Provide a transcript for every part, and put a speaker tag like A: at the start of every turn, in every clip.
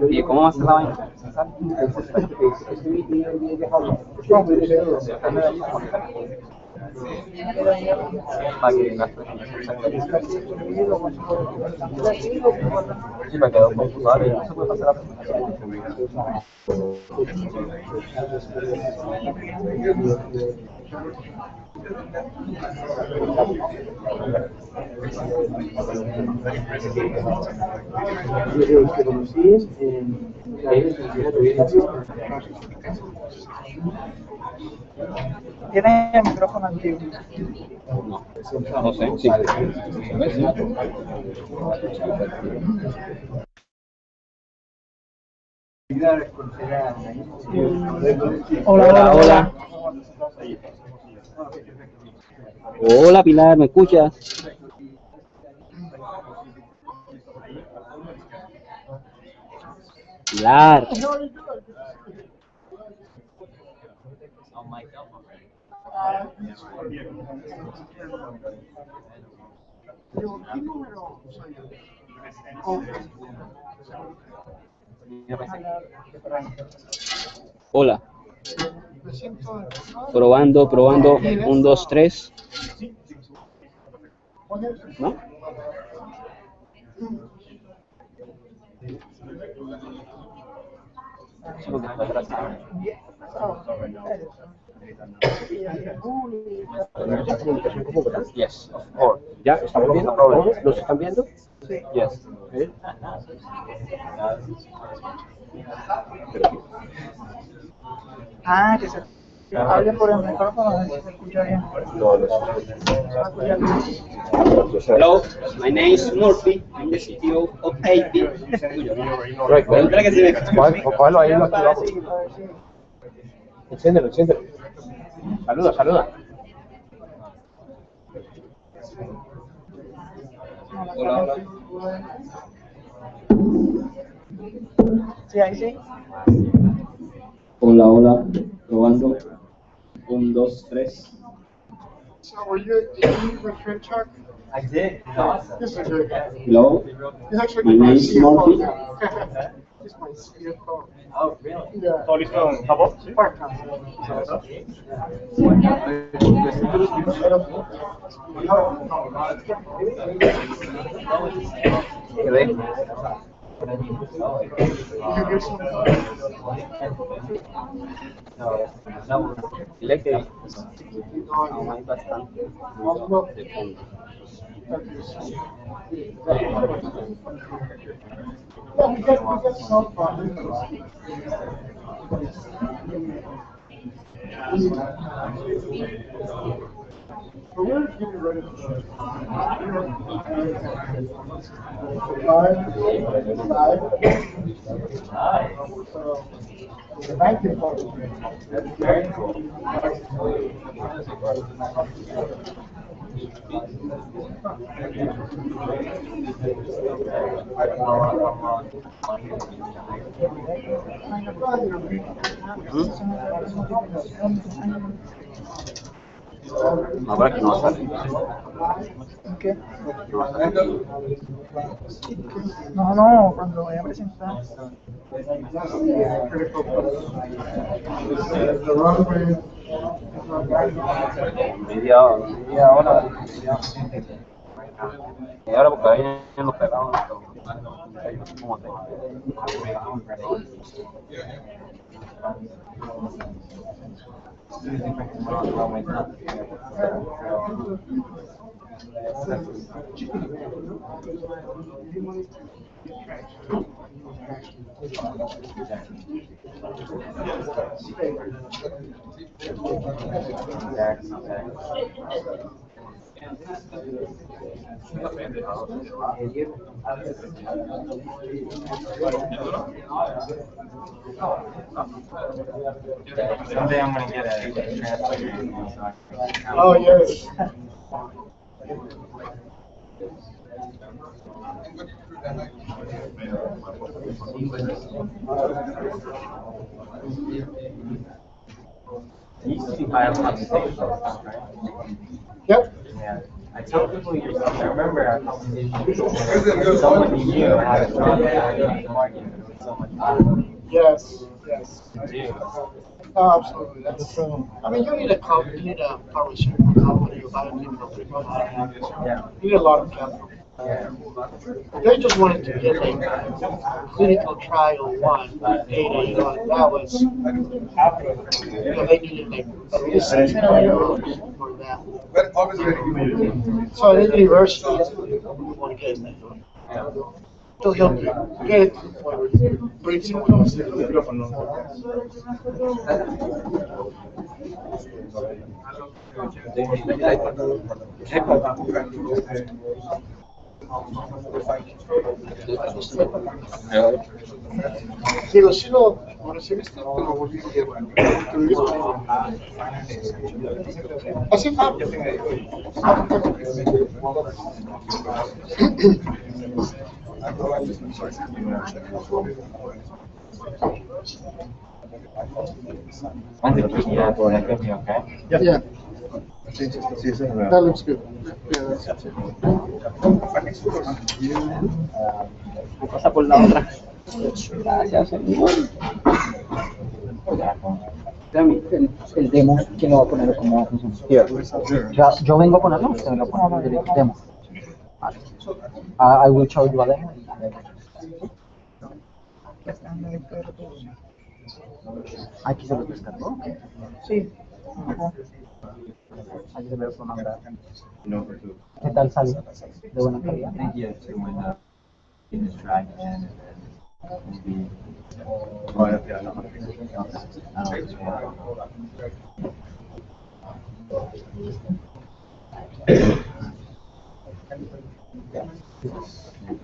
A: ¿Y cómo va a ser la vaina? Para que las presentaciones sí, me quedo computador y no se puede pasar la presentación.
B: ¿Tienes el micrófono activo?
A: No, no sé, sí.
B: Hola, hola.
A: Hola Pilar, ¿me escuchas? Pilar. Hola. Probando, probando. 1, 2, 3. ¿No? Yes, of course.
C: ¿Ya? ¿Estamos viendo? ¿Todos nos están viendo?
A: Yes.
B: Ah, que se hable por el micrófono, a ver si se escucha bien.
A: Hello, my name is Murphy. I'm the CTO of AP.
C: Right,
A: Espera que se me escuche.
C: Cógelo ahí, lo activamos. Enciéndelo, enciéndelo. Saluda, saluda.
A: Hola, hola.
B: Sí, ahí sí.
A: Hola, hola. Probando. 1, 2, 3.
D: So were you with FinTech?
A: I did. It's awesome.
D: This is good.
A: Hello,
D: He's actually
A: my
D: my
A: name is
D: CFO.
A: Murphy.
D: He's my CFO.
A: Oh, really?
D: Yeah.
E: ¿Todo listo en Japón? Sí.
D: Part-time. You get some
A: Dile que aún hay bastante ruido de fondo.
D: Yeah, we get some fun. But we're getting ready for so the banking part is great.
A: Very cool. Ahora que no sale.
B: ¿Qué? No, cuando vaya a presentar.
A: Media hora. Y ahora porque ahí en los pegados. ¿Cómo te?
E: Someday I'm going to get a translator.
D: Oh, yes.
E: You used to do biopsy, right?
D: Yep.
E: Yeah. I tell people you're something. I remember a conversation. Someone you knew had a job there in the market. It was so much fun
D: Yes. Yes.
E: to do.
D: Oh, absolutely. That's. I mean, you need a company, you need a pharmaceutical company, a biotechnical company.
E: Yeah.
D: You need a lot of capital.
E: Yeah.
D: They just wanted to get like clinical trial one data, you know, and that was, they needed like at least $6 million for that. So in the university, we want to get it to help you get it to the point where you bring someone else in. Digo, si lo recibiste, te lo volví a llevar. Así fue.
E: When's the PDF? That could be okay.
D: Yeah. That looks good. Yeah, that's it.
B: Pasa por la otra. Gracias. El demo, ¿quién lo va a poner o cómo va a funcionar? Ya, yo vengo a ponerlo, usted me lo pone el demo. I will show you a demo. Aquí se lo descargó. Sí. Aquí se lo puedo mandar. ¿Qué tal sale? ¿De buena calidad?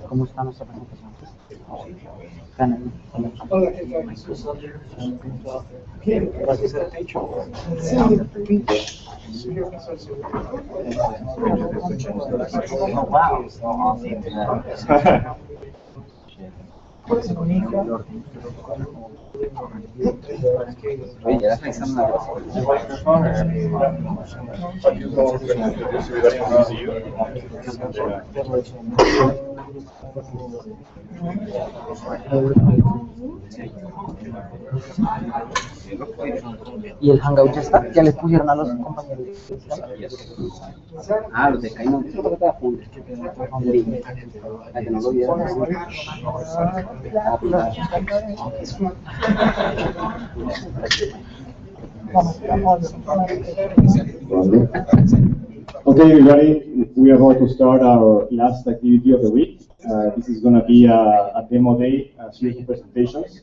B: ¿Cómo está nuestra presentación?
E: Oh, wow. So awesome. Oye, ¿ya estás pensando en el micrófono
B: ¿Y el Hangout ya está? ¿Ya les pusieron a los compañeros?
F: Ah, los de Caimán. Eso es lo que te apuntes. Para que no lo vieran así.
G: Okay, everybody, we are about to start our last activity of the week. This is going to be a demo day, a series of presentations.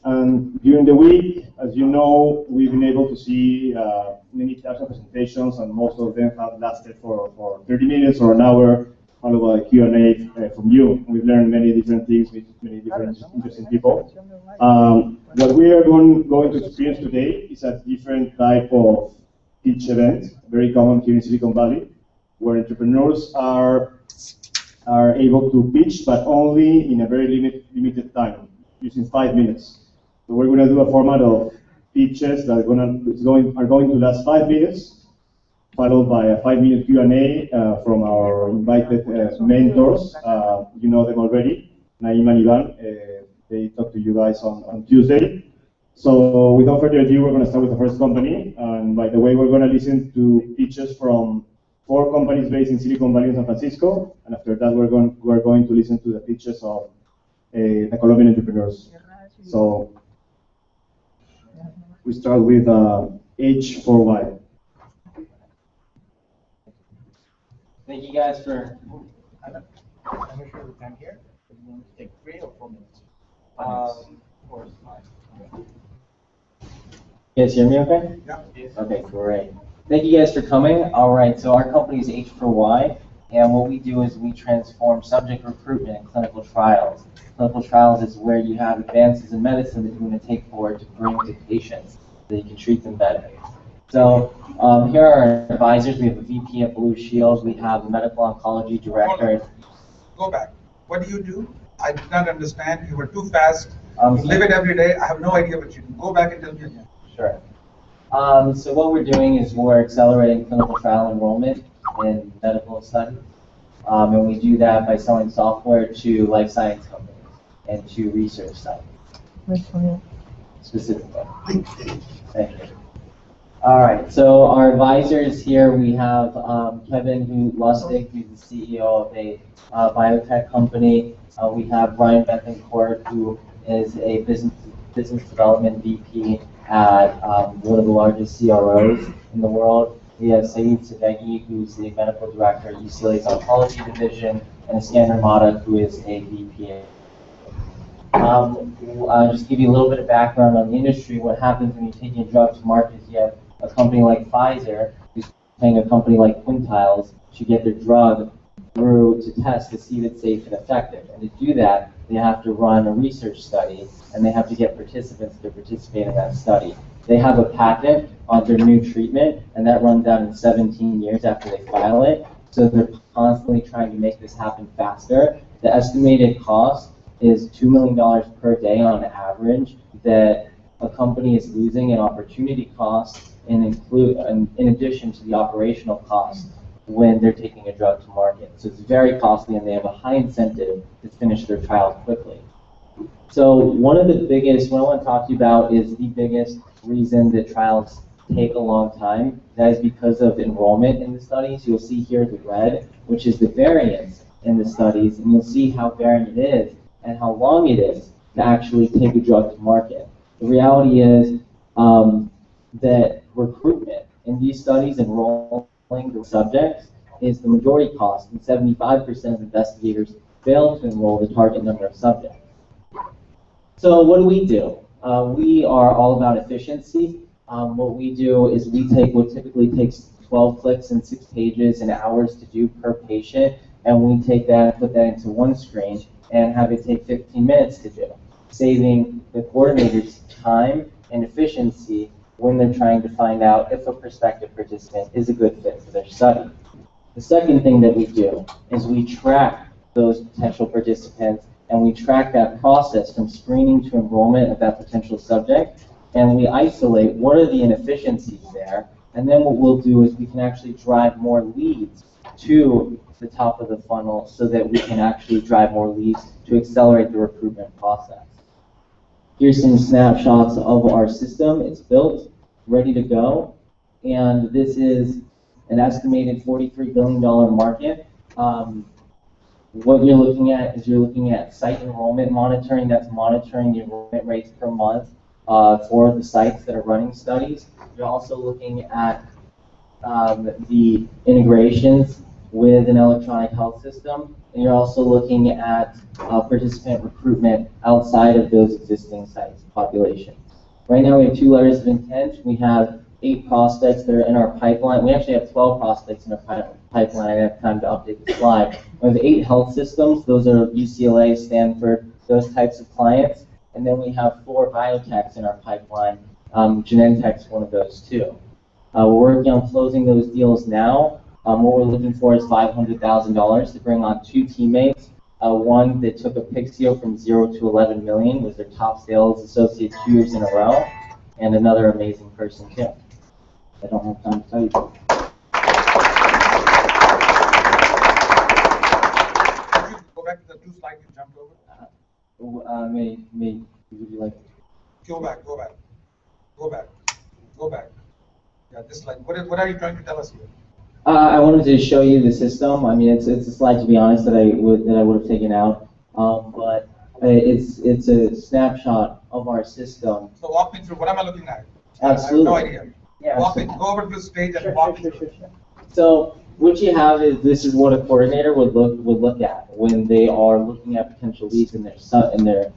G: And during the week, as you know, we've been able to see many types of presentations, and most of them have lasted for 30 minutes or an hour, followed by a Q&A from you. We've learned many different things with many different interesting people. What we are going to experience today is a different type of pitch event, very common here in Silicon Valley, where entrepreneurs are able to pitch, but only in a very limited time, using 5 minutes. So we're going to do a format of pitches that are going to last 5 minutes, followed by a 5-minute Q&A from our invited mentors. You know them already, Naim and Ivan. They talked to you guys on Tuesday. So without further ado, we're going to start with the first company. And by the way, we're going to listen to pitches from 4 companies based in Silicon Valley and San Francisco. And after that, we're going to listen to the pitches of the Colombian entrepreneurs. So we start with H4Y.
E: Thank you guys for.
A: I'm sure the time here. Take 3 or 4 minutes. 4 is fine.
E: You guys hear me okay?
A: Yeah.
E: Okay, great. Thank you guys for coming. All right, so our company is H4Y, and what we do is we transform subject recruitment and clinical trials. Clinical trials is where you have advances in medicine that you're going to take forward to bring to patients so that you can treat them better. So here are our advisors. We have a VP at Blue Shield. We have a medical oncology director.
H: Go back. What do you do? I did not understand. You were too fast. You live it every day. I have no idea what you do. Go back and tell me again.
E: Sure. So what we're doing is we're accelerating clinical trial enrollment in medical studies. And we do that by selling software to life science companies and to research sites specifically. Thank you. All right, so our advisors here, we have Kevin Lustig, who's the CEO of a biotech company. We have Ryan Bethencourt, who is a business development VP at one of the largest CROs in the world. We have Saeed Sadeghi, who's the medical director at UCLA's oncology division, and Iskander Mata, who is a VP. Just give you a little bit of background on the industry. What happens when you're taking a drug to market is you have a company like Pfizer who's paying a company like Quintiles to get their drug through to test to see if it's safe and effective. And to do that, they have to run a research study, and they have to get participants to participate in that study. They have a patent on their new treatment, and that runs out in 17 years after they file it. So they're constantly trying to make this happen faster. The estimated cost is $2 million per day on average that a company is losing in opportunity costs, and in addition to the operational costs when they're taking a drug to market. So it's very costly, and they have a high incentive to finish their trial quickly. So one of the biggest, what I want to talk to you about is the biggest reason that trials take a long time. That is because of enrollment in the studies. You'll see here the red, which is the variance in the studies, and you'll see how variant it is and how long it is to actually take a drug to market. The reality is that recruitment in these studies, enrolling the subjects, is the majority cost, and 75% of investigators fail to enroll the target number of subjects. So what do? We are all about efficiency. What we do is we take what typically takes 12 clicks and 6 pages and hours to do per patient, and we take that and put that into one screen and have it take 15 minutes to do, saving the coordinators time and efficiency when they're trying to find out if a prospective participant is a good fit for their study. The second thing that we do is we track those potential participants, and we track that process from screening to enrollment of that potential subject, and we isolate what are the inefficiencies there, and then what we'll do is we can actually drive more leads to the top of the funnel so that we can actually drive more leads to accelerate the recruitment process. Here's some snapshots of our system. It's built, ready to go, and this is an estimated $43 billion market. What you're looking at is you're looking at site enrollment monitoring. That's monitoring the enrollment rates per month for the sites that are running studies. You're also looking at the integrations with an electronic health system, and you're also looking at participant recruitment outside of those existing sites populations. Right now we have 2 letters of intent. We have 8 prospects that are in our pipeline. We actually have 12 prospects in our pipeline. I didn't have time to update the slide. We have 8 health systems. Those are UCLA, Stanford, those types of clients. And then we have 4 biotechs in our pipeline. Genentech's one of those too. We're working on closing those deals now. What we're looking for is $500,000 to bring on 2 teammates. One that took a Pixio from 0 to 11 million, was their top sales associate 2 years in a row, and another amazing person too. I don't have time to tell you.
H: Could you go back to the 2 slides you jumped over?
E: Would you like?
H: Go back. Yeah, this slide. What are you trying to tell us here?
E: I wanted to show you the system. I mean, it's a slide, to be honest, that I would have taken out, but it's a snapshot of our system.
H: So walk me through. What am I looking at?
E: Absolutely.
H: I have no idea.
E: Yeah,
H: Go over to this page and walk me through.
E: So what you have is, this is what a coordinator would look at when they are looking at potential leads in their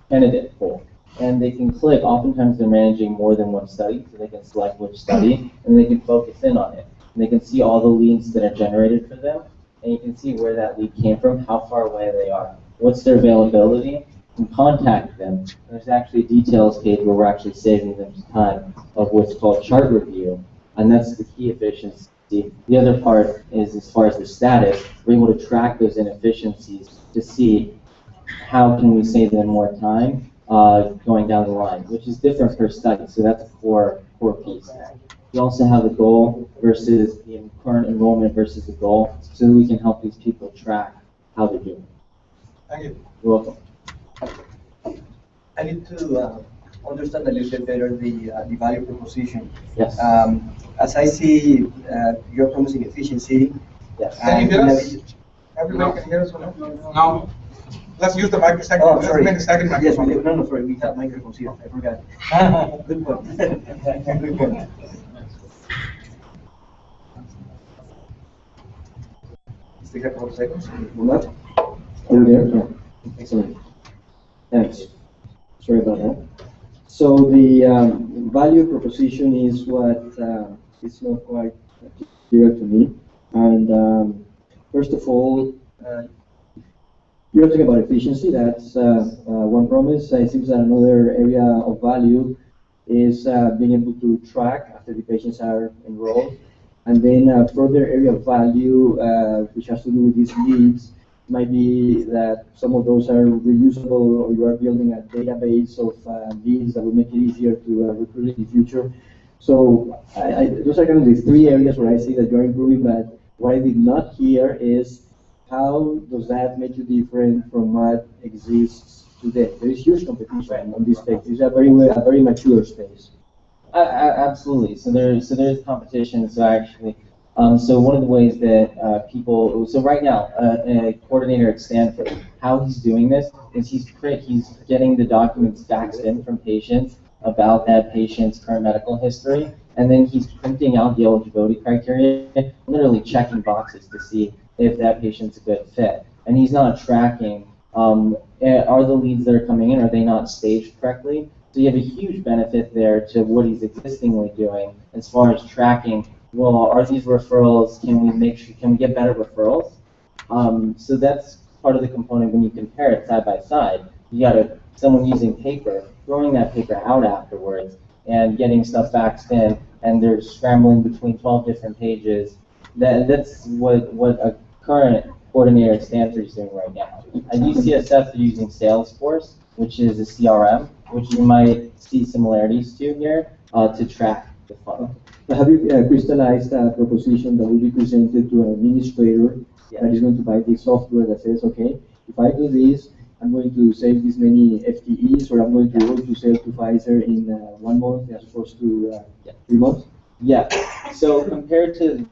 E: candidate pool. And they can click. Oftentimes they're managing more than one study, so they can select which study, and they can focus in on it. And they can see all the leads that are generated for them, and you can see where that lead came from, how far away they are, what's their availability, and contact them. There's actually a details page where we're actually saving them time of what's called chart review, and that's the key efficiency. The other part is, as far as the status, we're able to track those inefficiencies to see how can we save them more time going down the line, which is different per study. So that's a core piece. We also have the goal versus the current enrollment versus the goal, so that we can help these people track how they're doing.
H: Thank you.
E: You're welcome.
I: I need to understand a little bit better the value proposition.
E: Yes.
I: As I see, you're promising efficiency.
E: Yes.
H: Can you hear
I: in
H: us?
I: addition-
H: Everybody can hear us or no? No. Let's use the microphone.
I: Oh,
H: Let's
I: sorry.
H: make a second
I: Yes,
H: microphone.
I: we do. No, sorry, we have microphones here. I forgot. Good point. Good point. Still have 4 seconds.
F: Are you there? Yeah. Excellent. Thanks. Sorry about that. So the value proposition is what is not quite clear to me. And first of all, you're talking about efficiency. That's one promise. It seems that another area of value is being able to track after the patients are enrolled. And then a further area of value, which has to do with these leads, might be that some of those are reusable, or you are building a database of leads that will make it easier to recruit in the future. So those are kind of the 3 areas where I see that you're improving, but what I did not hear is how does that make you different from what exists today? There is huge competition on this space. It's a very mature space.
E: Absolutely. So there's competition. So actually, so one of the ways that people, so right now, a coordinator at Stanford, how he's doing this is he's getting the documents faxed in from patients about that patient's current medical history, and then he's printing out the eligibility criteria, literally checking boxes to see if that patient's a good fit. And he's not tracking, are the leads that are coming in, are they not staged correctly? So you have a huge benefit there to what he's existingly doing as far as tracking. Well, are these referrals, can we get better referrals? So that's part of the component when you compare it side by side. You got someone using paper, throwing that paper out afterwards, and getting stuff faxed in, and they're scrambling between 12 different pages. That's what a current coordinator at Stanford is doing right now. At UCSF, they're using Salesforce, which is a CRM, which you might see similarities to here, to track the funnel.
F: Have you crystallized a proposition that will be presented to an administrator that is going to buy this software that says, okay, if I do this, I'm going to save this many FTEs, or I'm going to be able to sell to Pfizer in 1 month as opposed to 3 months?
E: Yeah. So compared to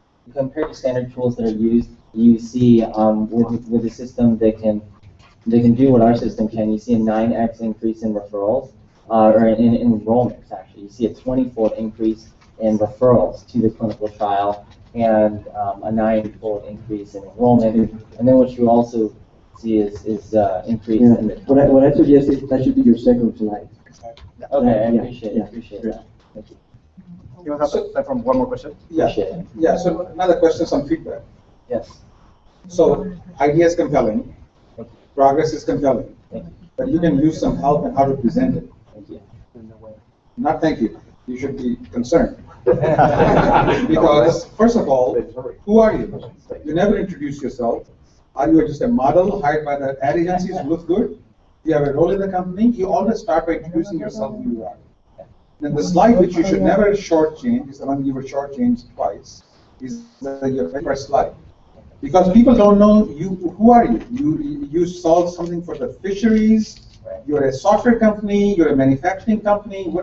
E: standard tools that are used, you see with a system that can do what our system can. You see a 9x increase in referrals, or in enrollments actually. You see a 20-fold increase in referrals to the clinical trial, and a 9-fold increase in enrollment. And then what you also see is increase in the.
F: What I suggest is that should be your second slide.
E: Okay, I
F: Yeah,
E: appreciate
F: yeah.
E: that. Thank you.
A: You have time for one more question?
H: Yeah.
E: Appreciate it.
H: Yeah, so another question, some feedback.
E: Yes.
H: So idea is compelling, progress is compelling,
E: Thank you.
H: but you can use some help in how to present it.
E: Thank you.
H: Not thank you. You should be concerned. Because, first of all, who are you? You never introduce yourself. Are you just a model hired by the ad agencies who look good? You have a role in the company. You always start by introducing yourself who you are. Then the slide which you should never shortchange is the one you were shortchanged twice. Is your first slide. Because people don't know you. Who are you? You solve something for the fisheries. You're a software company. You're a manufacturing company.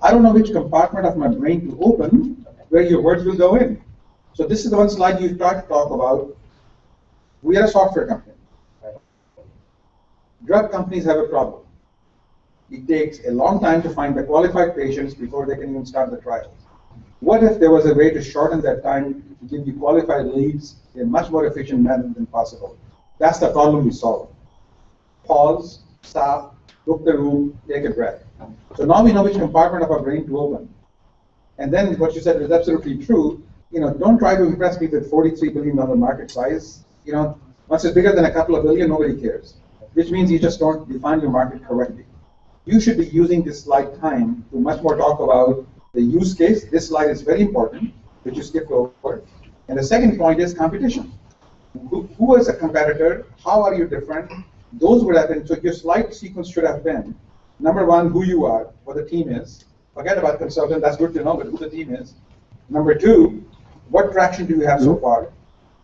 H: I don't know which compartment of my brain to open where your words will go in. So this is the one slide you start to talk about. We are a software company. Drug companies have a problem. It takes a long time to find the qualified patients before they can even start the trials. What if there was a way to shorten that time to give you qualified leads in a much more efficient manner than possible? That's the problem we solve. Pause, stop, book the room, take a breath. So now we know which compartment of our brain to open. And then what you said is absolutely true. Don't try to impress me with $43 billion market size. Once it's bigger than a couple of billion, nobody cares. Which means you just don't define your market correctly. You should be using this slide time to much more talk about the use case. This slide is very important, which you skipped over. And the second point is competition. Who is a competitor? How are you different? Those would have been, so your slide sequence should have been, Number one, who you are, what the team is. Forget about consultant, that's good to know, but who the team is. Number two, what traction do you have so far?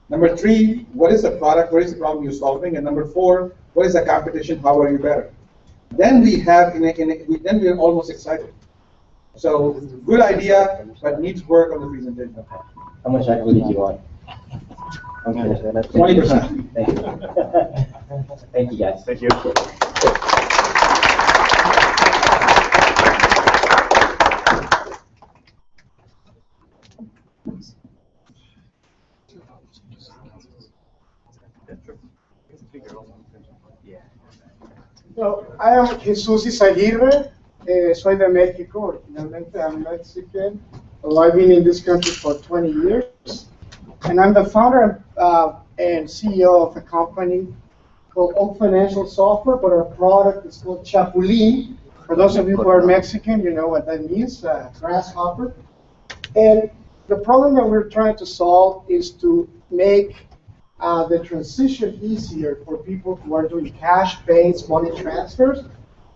H: Number three, what is the product, what is the problem you're solving? And number four, what is the competition, how are you better? Then we have, then we are almost excited. So, good idea, but needs work on the presentation.
E: How much equity do you want? Okay.
H: 20%.
E: Thank you. Thank you, guys.
C: Thank you.
D: So, I am Jesús Izaguirre, soy de México, originalmente I'm Mexican. So I've been in this country for 20 years. And I'm the founder and CEO of a company called Oak Financial Software, but our product is called Chapulín. For those of you who are Mexican, you know what that means, grasshopper. And the problem that we're trying to solve is to make the transition easier for people who are doing cash-based money transfers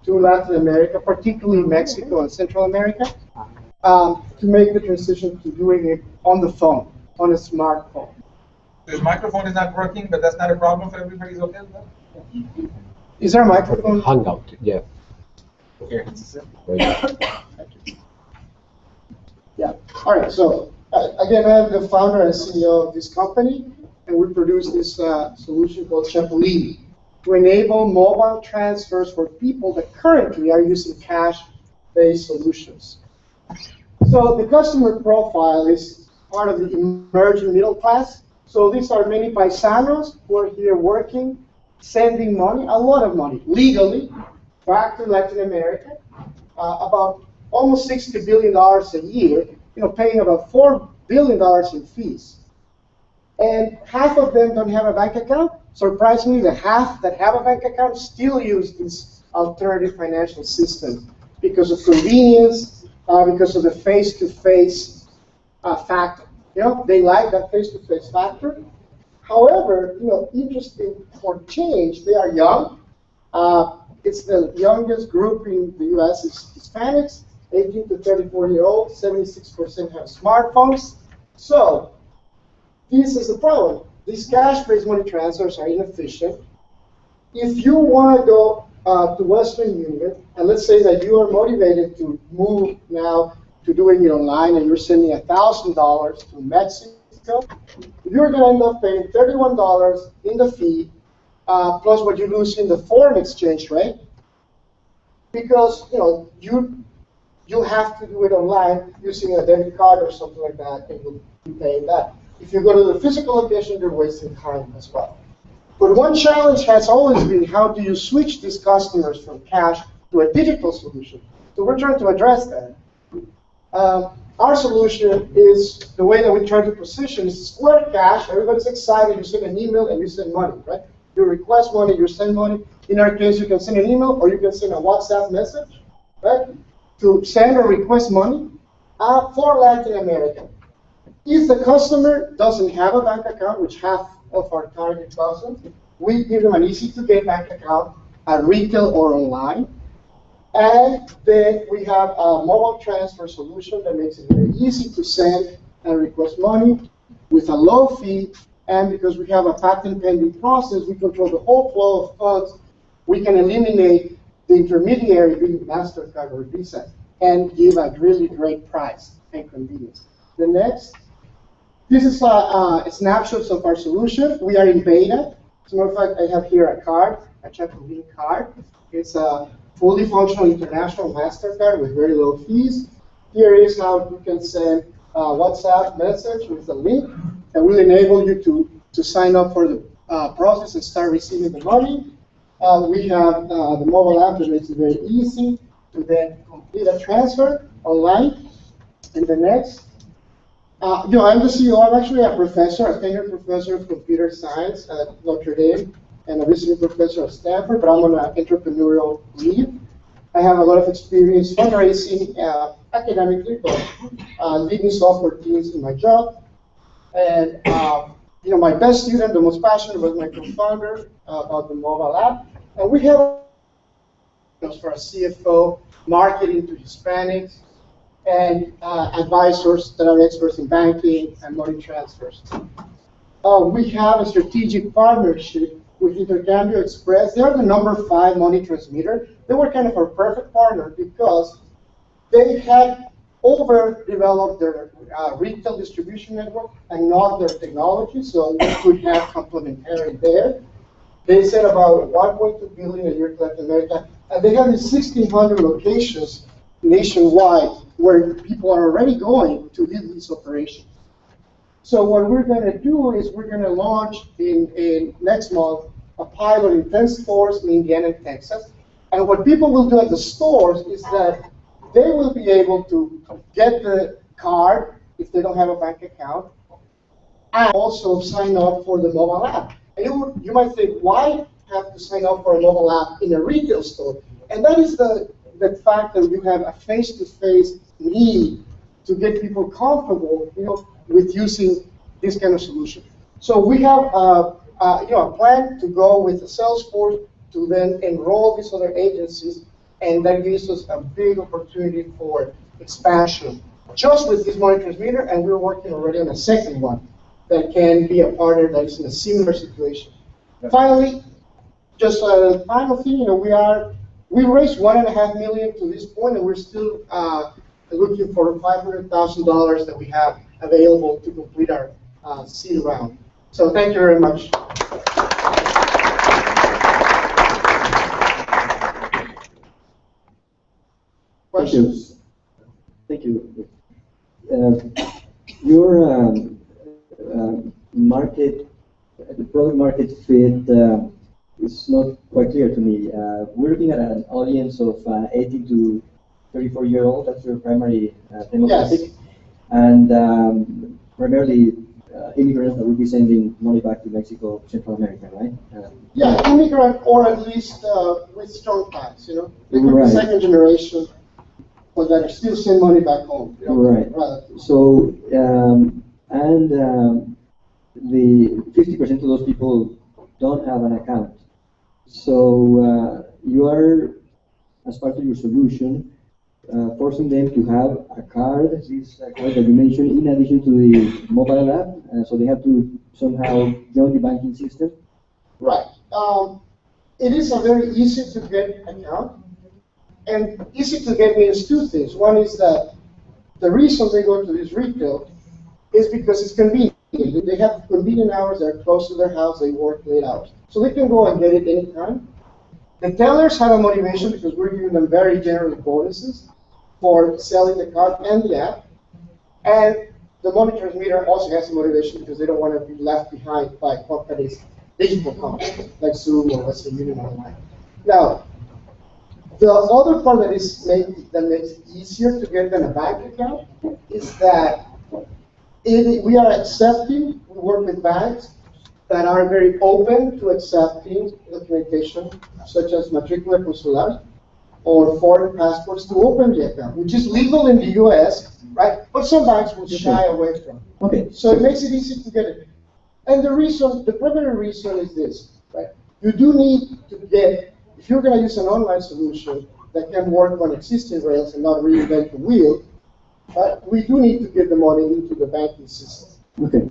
D: to Latin America, particularly Mexico and Central America, to make the transition to doing it on the phone, on a smartphone.
H: This microphone is not working, but that's not a problem for everybody's okay with that?
D: Is there a microphone?
C: Hangout, yeah.
H: Here.
D: Yeah. All right. So again, I'm the founder and CEO of this company, and we produce this solution called Chapulín to enable mobile transfers for people that currently are using cash-based solutions. So the customer profile is part of the emerging middle class. So these are many paisanos who are here working, sending money, a lot of money, legally, back to Latin America, about almost $60 billion a year, paying about $4 billion in fees. And half of them don't have a bank account. Surprisingly, the half that have a bank account still use this alternative financial system because of convenience, because of the face-to-face factor. They like that face-to-face factor. However, interesting for change, they are young. It's the youngest group in the U.S. is Hispanics, 18 to 34-year-olds. 76% have smartphones. So this is the problem. These cash-based money transfers are inefficient. If you want to go to Western Union, and let's say that you are motivated to move now to doing it online, and you're sending $1,000 to Mexico, you're going to end up paying $31 in the fee, plus what you lose in the foreign exchange rate, because you'll have to do it online using a debit card or something like that, and you'll be paying that. If you go to the physical location, you're wasting time as well. But one challenge has always been, how do you switch these customers from cash to a digital solution? So we're trying to address that. Our solution is, the way that we try to position is Square Cash. Everybody's excited. You send an email and you send money, right? You request money, you send money. In our case, you can send an email or you can send a WhatsApp message, right? To send or request money for Latin America. If the customer doesn't have a bank account, which half of our target doesn't, we give them an easy-to-get bank account at retail or online. And then we have a mobile transfer solution that makes it very easy to send and request money with a low fee. And because we have a patent pending process, we control the whole flow of funds. We can eliminate the intermediary being MasterCard or Visa and give a really great price and convenience. The next. This is a snapshot of our solution. We are in beta. As a matter of fact, I have here a card, a Chapulín card. It's a fully functional international MasterCard with very low fees. Here is how you can send a WhatsApp message with a link that will enable you to sign up for the process and start receiving the money. We have the mobile app that makes it very easy to then complete a transfer online. And the next. I'm the CEO. I'm actually a professor, a tenured professor of computer science at Notre Dame, and a visiting professor at Stanford, but I'm on an entrepreneurial leave. I have a lot of experience fundraising academically, but leading software teams in my job. And my best student, the most passionate, was my co-founder of the mobile app. And we have for a CFO, marketing to Hispanics, and advisors that are experts in banking and money transfers. We have a strategic partnership with Intercambio Express. They are the #5 money transmitter. They were kind of our perfect partner because they had overdeveloped their retail distribution network and not their technology, so we could have complementarity there. They said about 1.2 billion a year to Latin America, and they have 1,600 locations nationwide where people are already going to lead these operations. So what we're going to do is we're going to launch in next month a pilot in 10 stores in Indiana and Texas. And what people will do at the stores is that they will be able to get the card if they don't have a bank account, and also sign up for the mobile app. And you might think, why have to sign up for a mobile app in a retail store? And that is the fact that you have a face-to-face need to get people comfortable, with using this kind of solution. So we have, a plan to go with the sales force to then enroll these other agencies, and that gives us a big opportunity for expansion just with this money transmitter, and we're working already on a second one that can be a partner that is in a similar situation. Finally, just a final thing, we raised $1.5 million to this point, and we're still looking for $500,000 that we have available to complete our seed round. So thank you very much. Questions?
F: Thank you. Your product market fit is not quite clear to me. We're looking at an audience of 18 to 34-year-old. That's your primary demographic.
D: Yes.
F: And primarily immigrants that will be sending money back to Mexico, Central America, right?
D: Yeah, immigrant or at least with strong ties, They could
F: Right.
D: be second generation, but that still send money back home.
F: Right. So, the 50% of those people don't have an account. So you are, as part of your solution, forcing them to have a card, this card that you mentioned, in addition to the mobile app, so they have to somehow join the banking system?
D: Right. It is a very easy to get account, and easy to get means two things. One is that the reason they go to this retail is because it's convenient. They have convenient hours, they're close to their house, they work late hours. So they can go and get it anytime. The tellers have a motivation because we're giving them very generous bonuses for selling the card and the app. And the money transmitter also has a motivation because they don't want to be left behind by companies, digital companies, like Zoom or Western Union Online. Now, the other part that makes it easier to get than a bank account is that we are accepting, we work with banks that are very open to accepting documentation such as matrícula consular or foreign passports to open the account, which is legal in the US, right? But some banks will shy away from it.
F: Okay.
D: So it makes it easy to get it. And the primary reason is this, right? You do need to get, if you're going to use an online solution that can work on existing rails and not reinvent the wheel, we do need to get the money into the banking system.
F: Okay.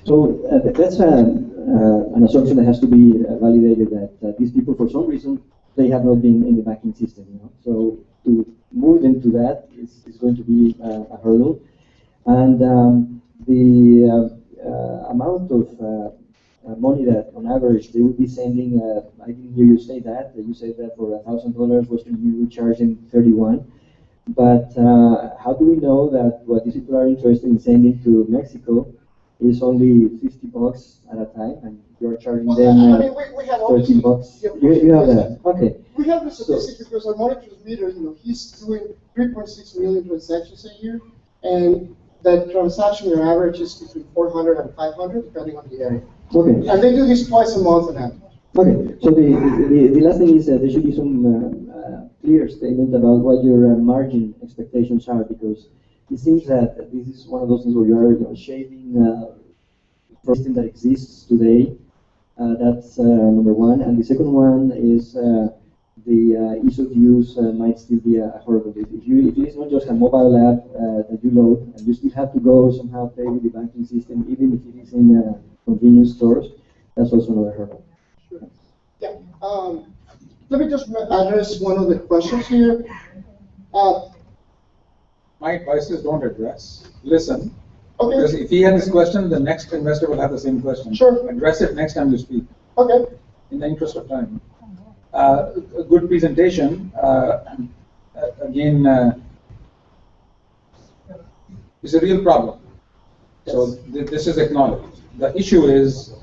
F: So that's an assumption that has to be validated, that these people, for some reason, they have not been in the banking system. So to move them to that is going to be a hurdle. And the amount of money that, on average, they would be sending, I didn't hear you say that. You said that for $1,000, Western Union charging 31. But how do we know that what these people are interested in sending to Mexico is only $50 at a time, and you're charging them
D: we have
F: $13? You have that. Okay.
D: We have the statistics because our money transmitter, he's doing 3.6 million transactions a year, and that transaction on average is between 400 and 500, depending on the area.
F: Okay.
D: And they do this twice a month on average.
F: Okay. So the last thing is there should be some clear statement about what your margin expectations are, because it seems that this is one of those things where you're shaving from system that exists today. That's number one. And the second one is the ease of use might still be a hurdle. If it is not just a mobile app that you load, and you still have to go somehow pay with the banking system, even if it is in convenience stores, that's also another hurdle.
D: Sure. Yeah. Let me just address one of the questions here.
H: My advice is don't address, listen.
D: Okay.
H: Because if he has this question, the next investor will have the same question.
D: Sure.
H: Address it next time you speak.
D: Okay.
H: In the interest of time. A good presentation, again, is a real problem. So this is acknowledged. The issue is,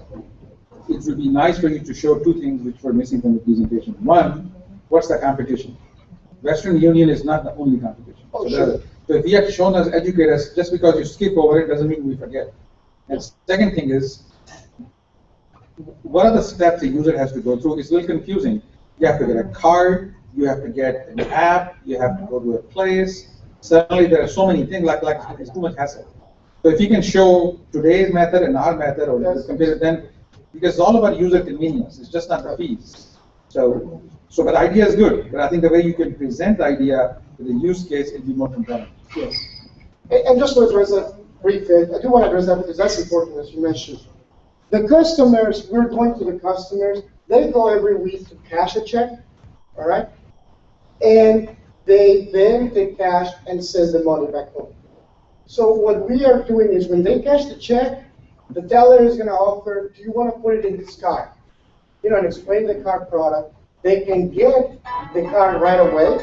H: it would be nice for you to show two things which were missing from the presentation. One, what's the competition? Western Union is not the only competition.
D: Oh, sure.
H: So if you have shown us, educate us, just because you skip over it doesn't mean we forget. And second thing is, what are the steps a user has to go through? It's a little confusing. You have to get a card, you have to get an app, you have to go to a place. Suddenly there are so many things, like it's too much hassle. So if you can show today's method and our method, or compare it, then, because it's all about user convenience, it's just not the fees. So but the idea is good, but I think the way you can present the idea with a use case will be more compelling.
D: Yes. And just to address that briefly, I do want to address that because that's important, as you mentioned. The customers, we're going to the customers, they go every week to cash a check, all right? And they then take cash and send the money back home. So what we are doing is when they cash the check, the teller is going to offer, do you want to put it in this card? You know, and explain the card product. They can get the card right away.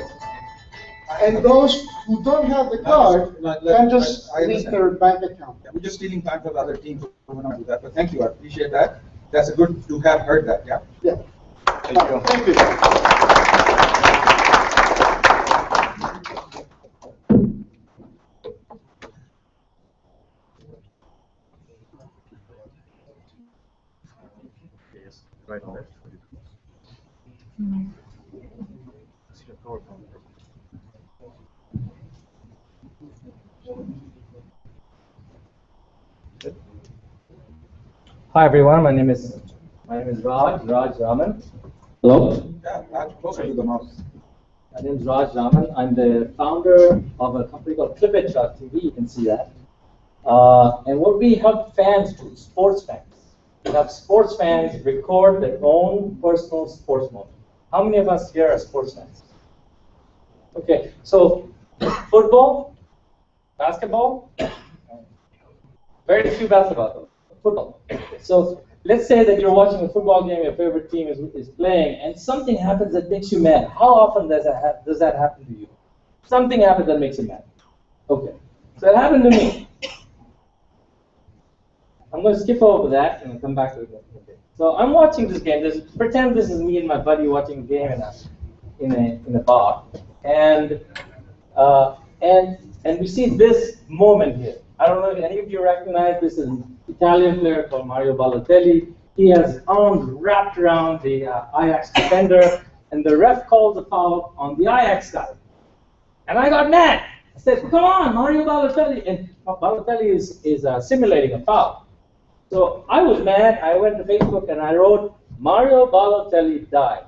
D: And those who don't have the card can just leave their bank account.
H: Yeah, we're just stealing time from the other teams who will not do that, but thank you, I appreciate that. That's a good to have heard that, yeah.
D: Yeah.
A: Thank you.
D: Thank you.
J: Hi everyone, my name is Raj Raman. Hello.
H: Yeah, that's closer to the mouse.
J: My name is Raj Raman. I'm the founder of a company called Clipit.tv. You can see that. And what we help fans do, sports fans. We have sports fans record their own personal sports moment. How many of us here are sports fans? Okay, so football, basketball, very few basketball, football. So let's say that you're watching a football game, your favorite team is playing, and something happens that makes you mad. How often does that happen to you? Something happens that makes you mad. Okay, so it happened to me. I'm going to skip over that and come back to it. Okay. So I'm watching this game. Pretend this is me and my buddy watching a game in a bar, and we see this moment here. I don't know if any of you recognize this. Is an Italian player called Mario Balotelli. He has his arms wrapped around the Ajax defender, and the ref calls a foul on the Ajax guy. And I got mad. I said, "Come on, Mario Balotelli!" And Balotelli is simulating a foul. So I was mad. I went to Facebook and I wrote, "Mario Balotelli died."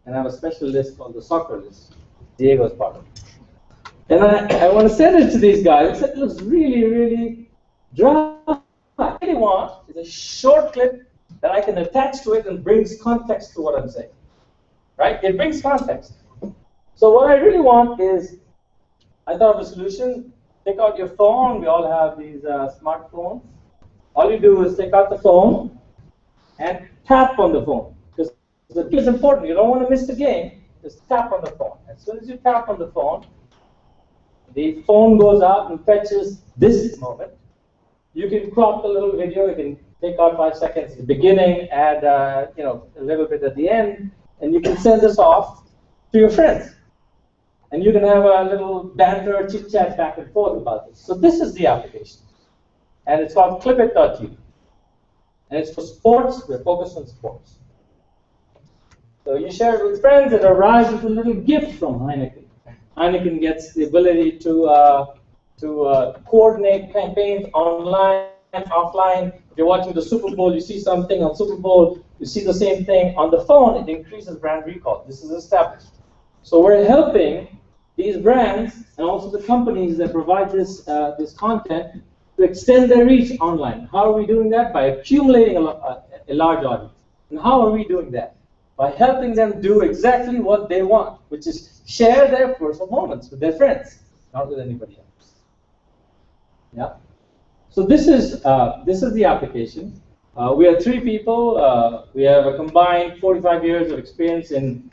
J: And I have a special list called the soccer list. Diego's part of it. And I want to send it to these guys. I said, it looks really, really dry. What I really want is a short clip that I can attach to it and brings context to what I'm saying. Right? It brings context. So what I really want is, I thought of a solution. Take out your phone. We all have these smartphones. All you do is take out the phone and tap on the phone. Because the key is important. You don't want to miss the game. Just tap on the phone. As soon as you tap on the phone goes out and fetches this moment. You can crop the little video. You can take out 5 seconds at the beginning, add a little bit at the end, and you can send this off to your friends. And you can have a little banter, chit-chat back and forth about this. So this is the application. And it's called Clipit.tv. And it's for sports. We're focused on sports. So you share it with friends. It arrives with a little gift from Heineken. Heineken gets the ability to coordinate campaigns online offline. If you're watching the Super Bowl, you see something on Super Bowl, you see the same thing on the phone, it increases brand recall. This is established. So we're helping these brands and also the companies that provide this, this content to extend their reach online. How are we doing that? By accumulating a large audience. And how are we doing that? By helping them do exactly what they want, which is share their personal moments with their friends, not with anybody else. Yeah. So this is the application. We are 3 people. We have a combined 45 years of experience in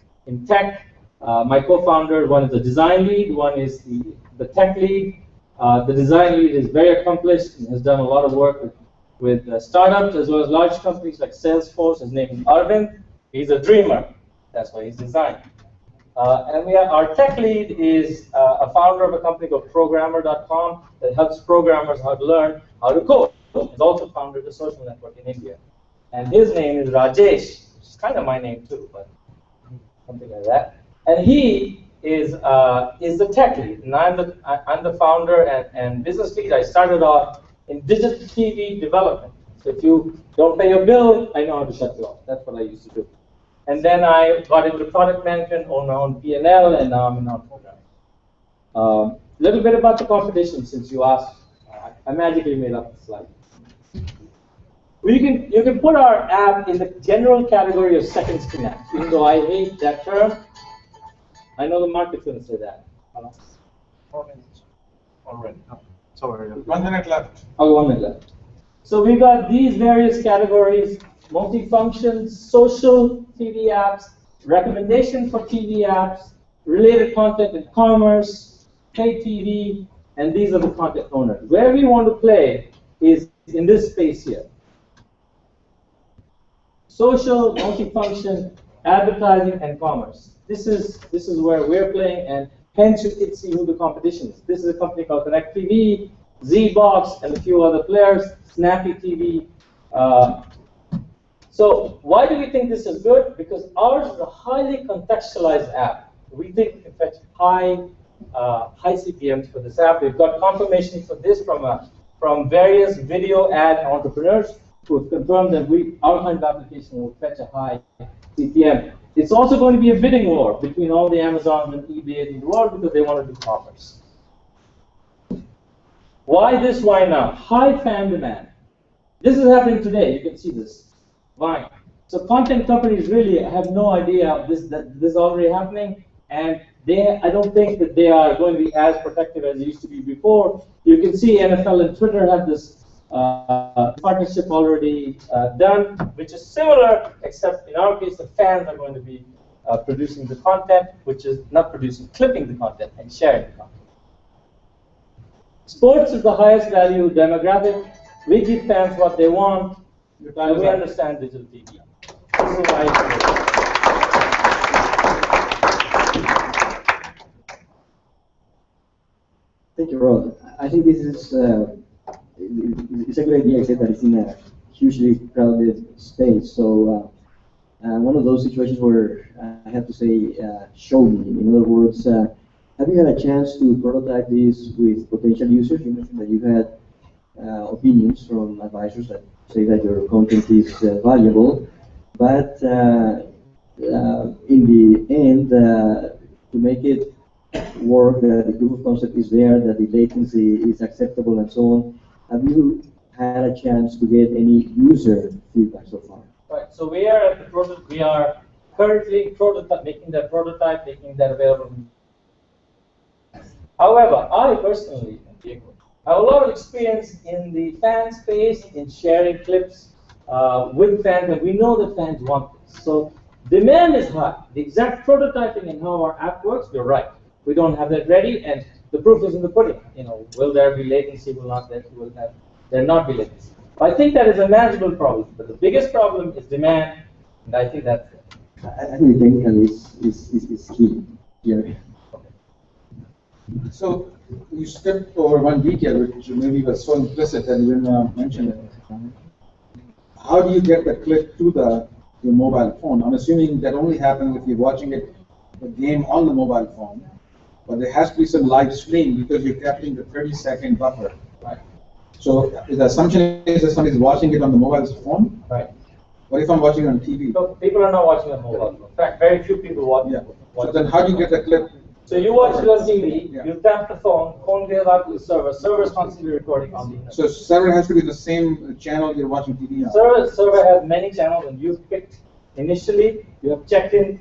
J: tech. My co-founder, one is the design lead, one is the tech lead. The design lead is very accomplished and has done a lot of work with startups as well as large companies like Salesforce. His name is Arvind. He's a dreamer. That's why he's designed. And our tech lead is a founder of a company called Programmer.com that helps programmers how to learn how to code. He's also founded a social network in India. And his name is Rajesh, which is kind of my name too, but something like that. And he is the tech lead, and I'm the founder and business lead. I started off in digital TV development. So if you don't pay your bill, I know how to shut you off. That's what I used to do. And then I got into product management, owned my own P&L, and now I'm in programming. A little bit about the competition, since you asked. I magically made up the slide. You can put our app in the general category of second screen apps, even though I hate that term. I know the market's going to say that.
A: 4 minutes already.
H: So 1 minute left.
J: Okay, 1 minute left. So we've got these various categories: multifunction, social TV apps, recommendation for TV apps, related content and commerce, pay TV, and these are the content owners. Where we want to play is in this space here. Social, multifunction, advertising, and commerce. This is where we're playing, and hence you can see who the competition is. This is a company called Connect TV, ZBox, and a few other players, Snappy TV. So why do we think this is good? Because ours is a highly contextualized app. We think we can fetch high CPMs for this app. We've got confirmation for this from various video ad entrepreneurs who have confirmed that our kind of application will fetch a high CPM. It's also going to be a bidding war between all the Amazons and eBays in the world because they want to do commerce. Why this? Why now? High fan demand. This is happening today. You can see this. Vine. So content companies really have no idea that this is already happening, and I don't think that they are going to be as protective as they used to be before. You can see NFL and Twitter have this partnership already done, which is similar, except in our case, the fans are going to be producing the content, which is not producing, clipping the content and sharing the content. Sports is the highest value demographic. We give fans what they want, and we understand digital TV. This is why
F: Thank you, Rod. I think this is it's a good idea, except that it's in a hugely crowded space. So one of those situations where I have to say, show me. In other words, have you had a chance to prototype this with potential users? You mentioned that you had opinions from advisors that say that your content is valuable, but in the end, to make it work, that the proof of concept is there, that the latency is acceptable, and so on. Have you had a chance to get any user feedback so far?
J: Right. So we are at the we are currently making that prototype, making that available. However, I personally have a lot of experience in the fan space, in sharing clips with fans, and we know that fans want this. So demand is high. The exact prototyping and how our app works, you're right. We don't have that ready, and the proof is in the pudding. You know, will there be latency? Will there not be latency? I think that is a manageable problem, but the biggest problem is demand, and I think that's it.
F: I think the technical is key here.
H: So you skipped over one detail, which maybe was so implicit that you didn't mention it. How do you get the clip to your mobile phone? I'm assuming that only happens if you're watching the game on the mobile phone, but there has to be some live stream because you're capturing the 30-second buffer, right? So the assumption is that somebody's watching it on the mobile phone.
J: Right.
H: What if I'm watching it on TV?
J: So people are not watching on mobile phone. In fact, very few people watch.
H: Yeah. So then how do you get the clip?
J: So you watch it on TV,
H: Yeah.
J: you tap the phone goes out to the server, server's constantly recording on the internet.
H: So server has to be the same channel you're watching TV on.
J: Server has many channels, and you've picked initially, you have checked in.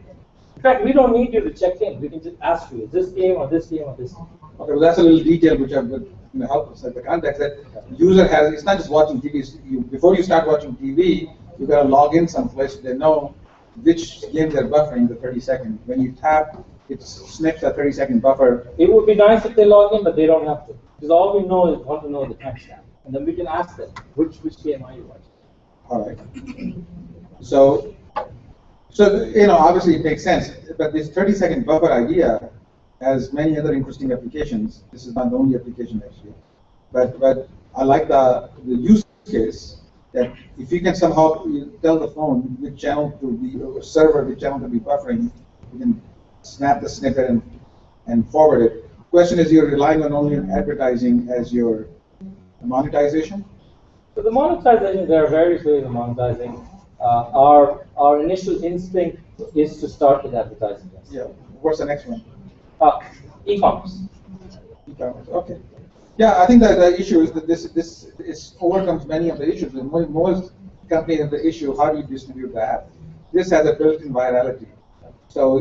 J: In fact, we don't need you to check in. We can just ask you, is this game or this game or this game?
H: Okay, well, that's a little detail which I would help us set the context that user has. It's not just watching TV. Before you start watching TV, you got to log in someplace so they know which game they're buffering the 30 seconds. When you tap, it snips a 30-second buffer.
J: It would be nice if they log in, but they don't have to. Because all we know is want to know the timestamp, and then we can ask them which game are you watching.
H: All right. So obviously it makes sense, but this 30-second buffer idea has many other interesting applications. This is not the only application actually, but I like the use case that if you can somehow tell the phone which channel to be, or server which channel to be buffering, you can snap the snippet and forward it. Question is, you're relying on only advertising as your monetization?
J: So the monetization, there are various ways of monetizing. Our initial instinct is to start with advertising. Yes.
H: Yeah. What's the next one?
J: E-commerce.
H: E-commerce. Okay. Yeah, I think that the issue is that this overcomes many of the issues. Most companies have the issue: how do you distribute the app? This has a built-in virality. So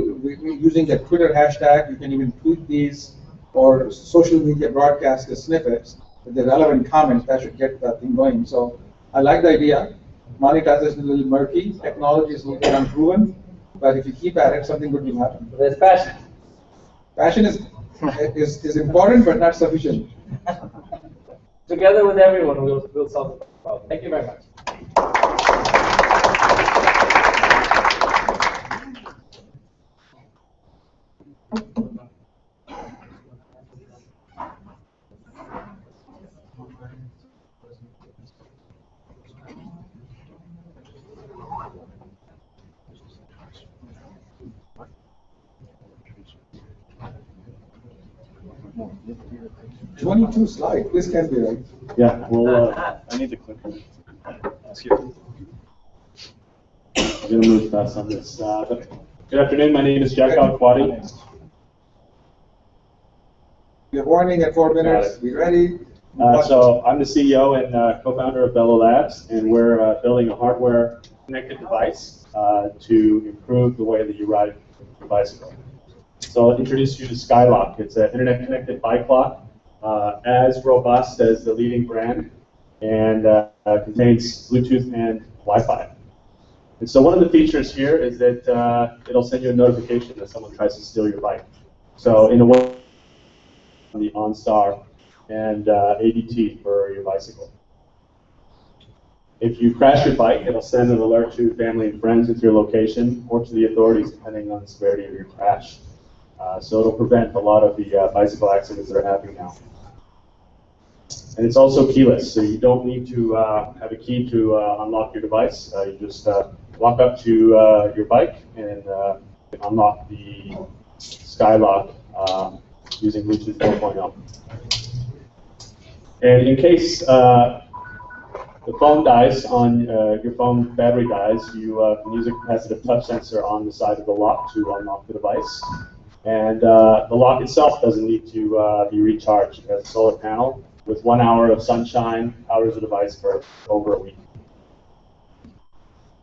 H: using the Twitter hashtag, you can even tweet these, or social media broadcast the snippets with the relevant comments. That should get that thing going. So I like the idea. Monetization is a little murky. Technology is a little bit unproven. But if you keep at it, something good will happen.
J: There's passion.
H: Passion is important, but not sufficient.
J: Together with everyone, we'll solve the problem. Thank you very much.
H: 22 slides. This can be right.
G: Yeah, well, I need to click on it. Excuse me. I'm going to move fast on this. Good afternoon. My name is Jack Al-Kwadi.
H: Your warning at 4 minutes. Be ready.
G: So I'm the CEO and co-founder of Bello Labs, and we're building a hardware connected device to improve the way that you ride your bicycle. So I'll introduce you to Skylock. It's an internet-connected bike lock, as robust as the leading brand, and contains Bluetooth and Wi-Fi. And so one of the features here is that it'll send you a notification that someone tries to steal your bike. So in a way, the OnStar and ADT for your bicycle. If you crash your bike, it'll send an alert to family and friends with your location, or to the authorities depending on the severity of your crash. So it'll prevent a lot of the bicycle accidents that are happening now. And it's also keyless, so you don't need to have a key to unlock your device. You just walk up to your bike and unlock the Skylock using Bluetooth 4.0. And in case the phone dies on your phone battery dies, you can use a capacitive touch sensor on the side of the lock to unlock the device. And the lock itself doesn't need to be recharged. It has a solar panel with 1 hour of sunshine, powers the device for over a week.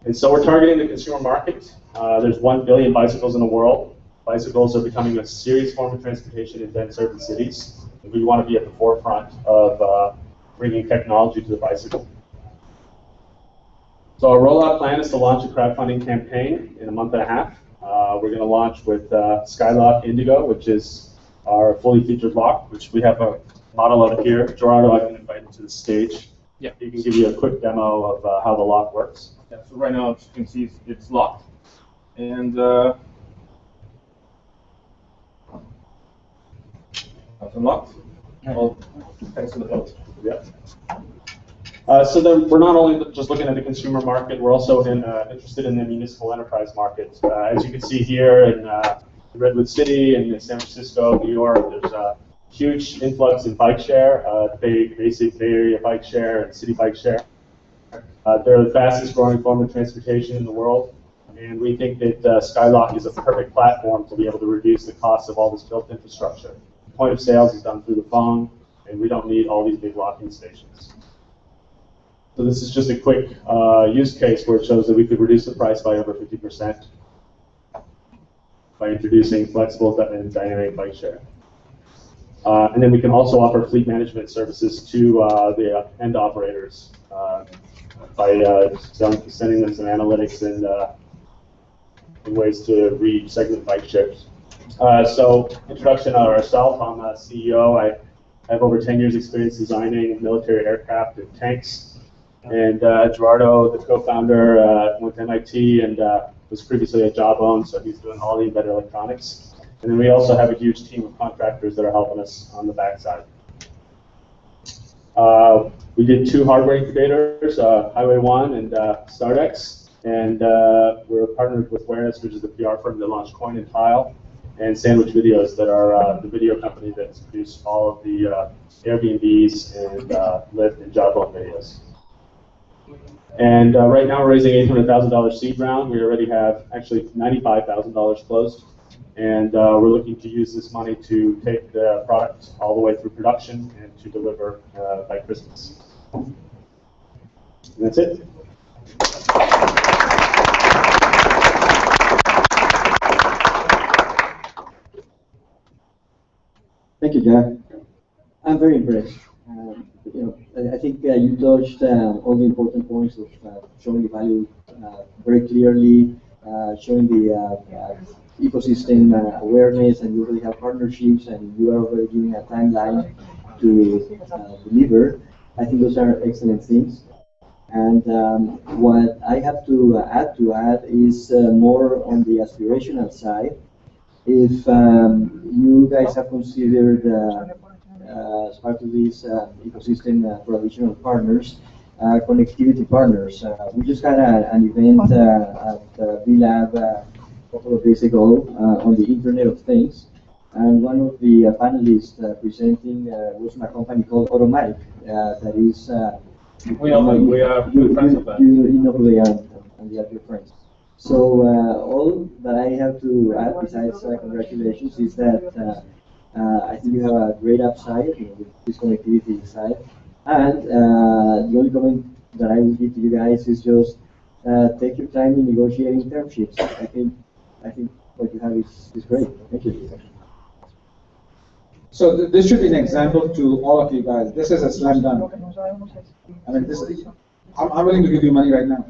G: And so we're targeting the consumer market. There's 1 billion bicycles in the world. Bicycles are becoming a serious form of transportation in dense urban cities. And we want to be at the forefront of bringing technology to the bicycle. So our rollout plan is to launch a crowdfunding campaign in a month and a half. We're going to launch with Skylock Indigo, which is our fully featured lock, which we have a model of here. Gerardo, I can invite you to the stage.
C: Yeah.
G: He can give you a quick demo of how the lock works.
C: Yeah, so right now, as you can see, it's locked. And it's unlocked. Well, thanks to the post.
G: Yeah. So then we're not only just looking at the consumer market, we're also interested in the municipal enterprise market. As you can see here in Redwood City and in San Francisco, New York, there's huge influx in bike share, basic Bay Area bike share and city bike share. They're the fastest growing form of transportation in the world, and we think that Skylock is a perfect platform to be able to reduce the cost of all this built infrastructure. Point of sales is done through the phone, and we don't need all these big locking stations. So this is just a quick use case where it shows that we could reduce the price by over 50% by introducing flexible and dynamic bike share. And then we can also offer fleet management services to the end operators by sending them some analytics and ways to re-segment bike shares. So introduction of ourselves, I'm a CEO. I have over 10 years experience designing military aircraft and tanks. And Gerardo, the co-founder, went to MIT and was previously at Jawbone, so he's doing all the embedded electronics. And then we also have a huge team of contractors that are helping us on the backside. We did 2 hardware incubators, Highway 1 and Stardex, and we're partnered with Wareness, which is the PR firm that launched Coin and Tile, and Sandwich Videos, that are the video company that's produced all of the Airbnbs and Lyft and Jawbone videos. And right now we're raising $800,000 seed round. We already have actually $95,000 closed. And we're looking to use this money to take the product all the way through production and to deliver by Christmas. And that's it.
F: Thank you, Jack. I'm very impressed. I think you touched all the important points of showing the value very clearly, showing the ecosystem awareness, and you really have partnerships, and you are already giving a timeline to deliver. I think those are excellent things. And what I have to add is more on the aspirational side. If you guys have considered as part of this ecosystem for additional partners, connectivity partners. We just had an event at B-Lab a couple of days ago on the Internet of Things, and one of the panelists presenting was from a company called Automatic that is...
C: we are good friends of that.
F: You know who they are, and they are your friends. So all that I have to add, besides congratulations, is that I think you have a great upside with this connectivity side. And the only comment that I will give to you guys is just take your time in negotiating term sheets. I think what you have is great. Thank you.
H: So this should be an example to all of you guys. This is a slam dunk. I mean, I'm willing to give you money right now.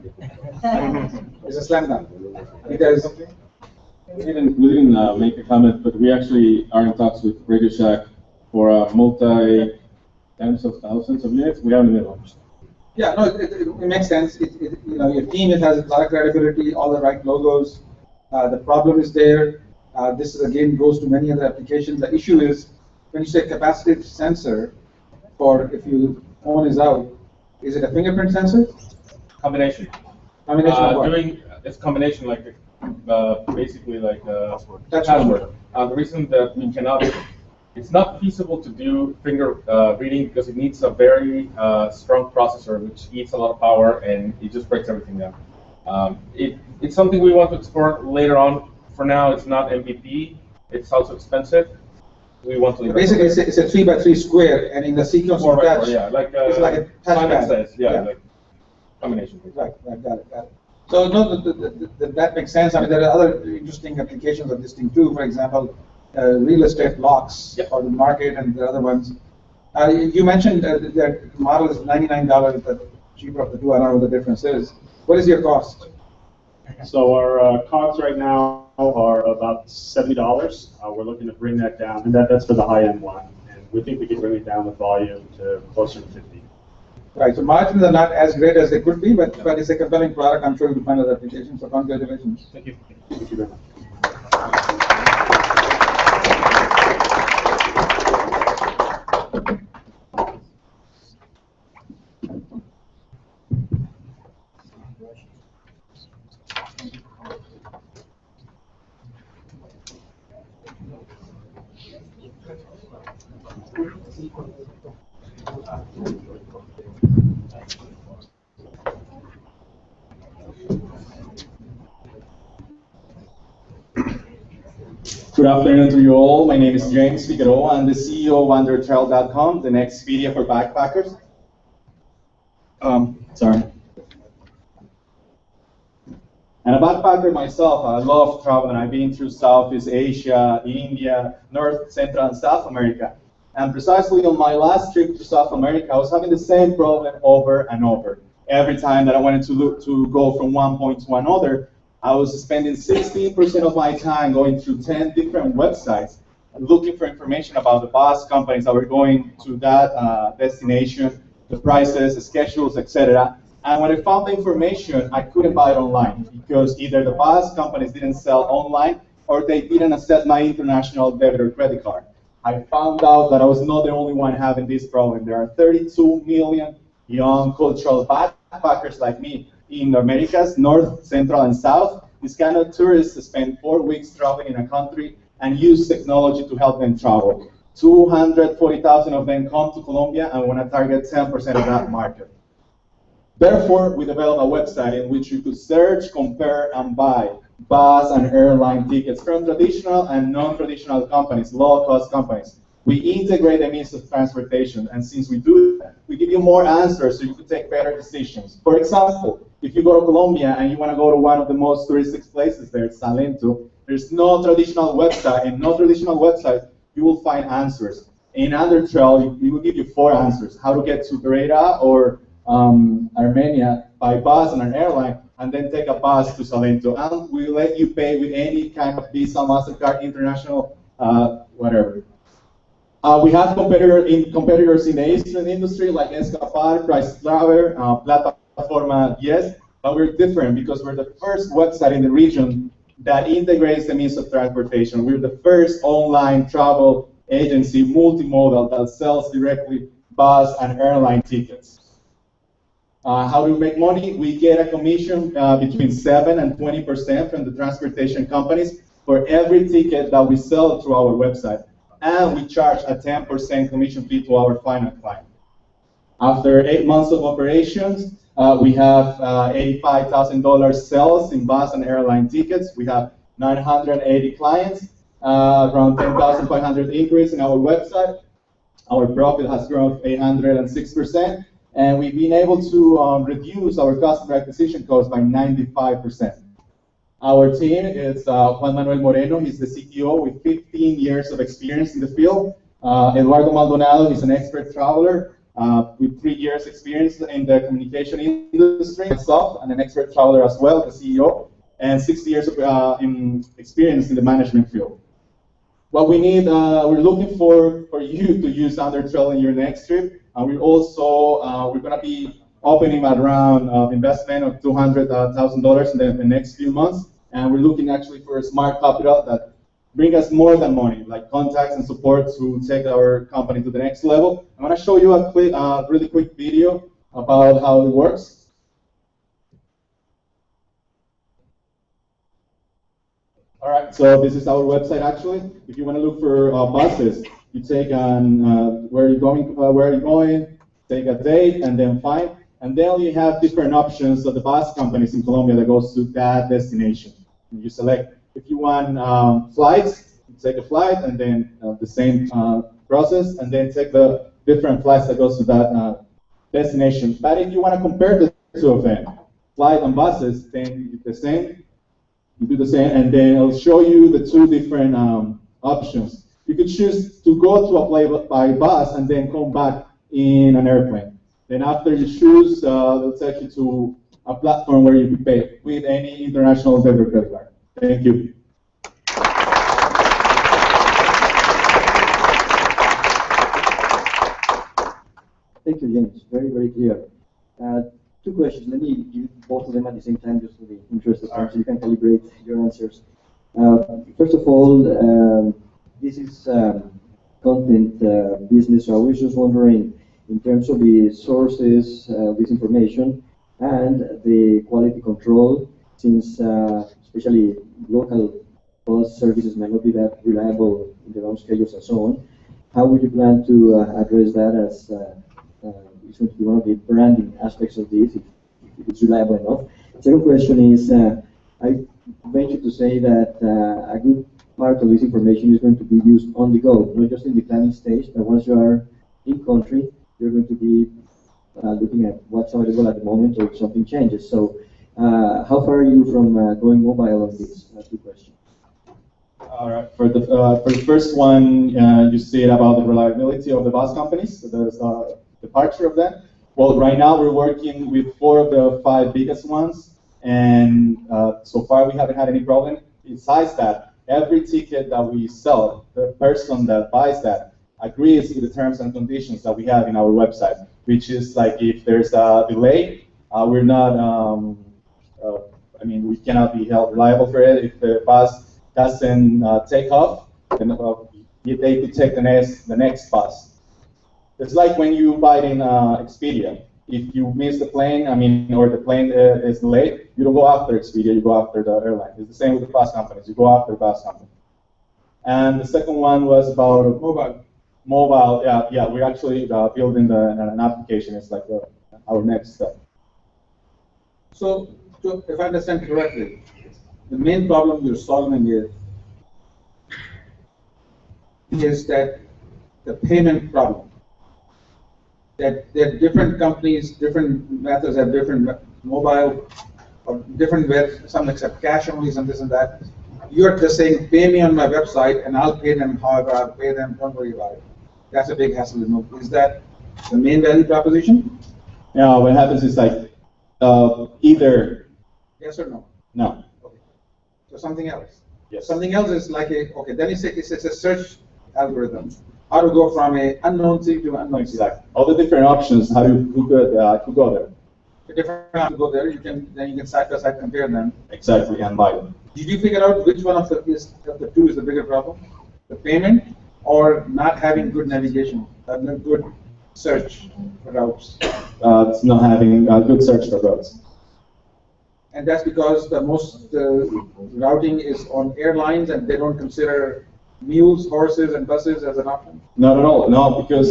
H: It's a slam dunk. Because
C: we didn't make a comment, but we actually are in talks with Radio Shack for tens of thousands of units. We haven't even launched.
H: Yeah, no, it makes sense. Your team, it has a lot of credibility, all the right logos. The problem is there. This is, again, goes to many other applications. The issue is when you say capacitive sensor, for if your phone is out, is it a fingerprint sensor?
C: Combination.
H: Combination of what?
C: It's combination like basically like password. The reason that we cannot, it's not feasible to do finger reading because it needs a very strong processor which eats a lot of power and it just breaks everything down. It's something we want to explore later on. For now, it's not MVP. It's also expensive. We want to
H: basically it's a 3x3 square, and in the sequence of touch,
C: yeah, like
H: it's like a touchpad.
C: Says, yeah. Like combination.
H: Right, got it. So no, that makes sense. I mean, there are other interesting applications of this thing too. For example, real estate locks for the market, and the other ones. You mentioned that model is $99. The cheaper of the two. I don't know what the difference is. What is your cost?
G: So our COGS right now are about $70. We're looking to bring that down, and that's for the high-end one. And we think we can bring it down with volume to closer to 50.
H: Right, so margins are not as great as they could be, but it's a compelling product. I'm sure we'll find other applications, so congratulations.
C: Thank you.
G: Thank you very much.
K: Good afternoon to you all. My name is James Figueroa. I'm the CEO of UnderTrail.com, the next Expedia for backpackers. Sorry. And a backpacker myself, I love traveling. I've been through Southeast Asia, India, North, Central, and South America. And precisely on my last trip to South America, I was having the same problem over and over. Every time that I wanted to go from one point to another, I was spending 16% of my time going through 10 different websites, looking for information about the bus companies that were going to that destination, the prices, the schedules, etc. And when I found the information, I couldn't buy it online because either the bus companies didn't sell online or they didn't accept my international debit or credit card. I found out that I was not the only one having this problem. There are 32 million young cultural backpackers like me in the Americas, North, Central, and South. These kind of tourists spend 4 weeks traveling in a country and use technology to help them travel. 240,000 of them come to Colombia and want to target 10% of that market. Therefore, we developed a website in which you could search, compare, and buy bus and airline tickets from traditional and non-traditional companies, low-cost companies. We integrate the means of transportation, and since we do that, we give you more answers so you can take better decisions. For example, if you go to Colombia and you want to go to one of the most touristic places there, Salento, there's no traditional website, and no traditional website, you will find answers. In Undertrail, we will give you 4 answers: how to get to Breda or Armenia by bus and an airline, and then take a bus to Salento. And we let you pay with any kind of Visa, MasterCard, international, whatever. We have competitors in the Eastern industry like Escapar, Price Traver, Plataforma, yes, but we're different because we're the first website in the region that integrates the means of transportation. We're the first online travel agency, multimodal, that sells directly bus and airline tickets. How do we make money? We get a commission between 7 and 20% from the transportation companies for every ticket that we sell through our website. And we charge a 10% commission fee to our final client. After 8 months of operations, we have $85,000 sales in bus and airline tickets. We have 980 clients, around 10,500 increase in our website. Our profit has grown 806%, and we've been able to reduce our customer acquisition cost by 95%. Our team is Juan Manuel Moreno. He's the CTO with 15 years of experience in the field. Eduardo Maldonado is an expert traveler with 3 years experience in the communication industry. Myself, I'm an expert traveler as well, the CEO, and 6 years of experience in the management field. What we need, we're looking for you to use Undertrail in your next trip. And we're also, we're going to be opening a round of investment of $200,000 in the next few months. And we're looking actually for a smart capital that bring us more than money, like contacts and support to take our company to the next level. I'm going to show you a quick, really quick video about how it works. All right, so this is our website actually. If you want to look for buses, you take on where you're going, take a date, and then find. And then you have different options of the bus companies in Colombia that goes to that destination. And you select if you want flights, you take a flight, and then the same process, and then take the different flights that goes to that destination. But if you want to compare the 2 of them, flight and buses, then you do the same. You do the same, and then it'll show you the 2 different options. You could choose to go to a place by bus and then come back in an airplane. Then after you choose, they'll take you to a platform where you can pay with any international debit credit card. Thank you.
F: Thank you, James. Very, very clear. 2 questions. Let me give both of them at the same time, just for the interest of time, so you can calibrate your answers. First of all, this is content business, so I was just wondering, in terms of the sources of this information and the quality control, since especially local bus services might not be that reliable in their own schedules and so on, how would you plan to address that as it's going to be one of the branding aspects of this, if it's reliable enough? Second question is, I venture to say that a good part of this information is going to be used on the go, not just in the planning stage, but once you are in country, you're going to be looking at what's available at the moment or if something changes. So how far are you from going mobile on this? Two questions.
K: All right. For the first one, you said about the reliability of the bus companies, the departure of them. Well, right now we're working with 4 of the 5 biggest ones, and so far we haven't had any problem. Besides that, every ticket that we sell, the person that buys that agrees with the terms and conditions that we have in our website, which is like if there's a delay, we're not, I mean, we cannot be held liable for it. If the bus doesn't take off, then they could take the next bus. It's like when you buy in Expedia. If you miss the plane, I mean, or the plane is delayed, you don't go after Expedia, you go after the airline. It's the same with the bus companies. You go after the bus company. And the second one was about
H: Mobile.
K: Mobile, yeah. We're actually building an application. It's like our next step.
H: So, if I understand correctly, the main problem you're solving is that the payment problem. That different companies, different methods have different mobile or different ways. Some accept cash only, some this and that. You're just saying, pay me on my website, and I'll pay them however I'll pay them. Don't worry about it. That's a big hassle to know. Is that the main value proposition?
K: Yeah. What happens is like either
H: Yes or no?
K: no.
H: Okay. So something else.
K: Yes.
H: Something else is like okay. Then it's a search algorithm. How to go from a unknown city to unknown city.
K: Exactly. All the different options. How you could go there.
H: The different how to go there. You can side by side compare them.
K: Exactly, and buy them.
H: Did you figure out which one of the two is the bigger problem? The payment or not having good navigation, good search routes?
K: It's not having a good search for routes.
H: And that's because the most routing is on airlines, and they don't consider mules, horses, and buses as an option?
K: Not at all. No, because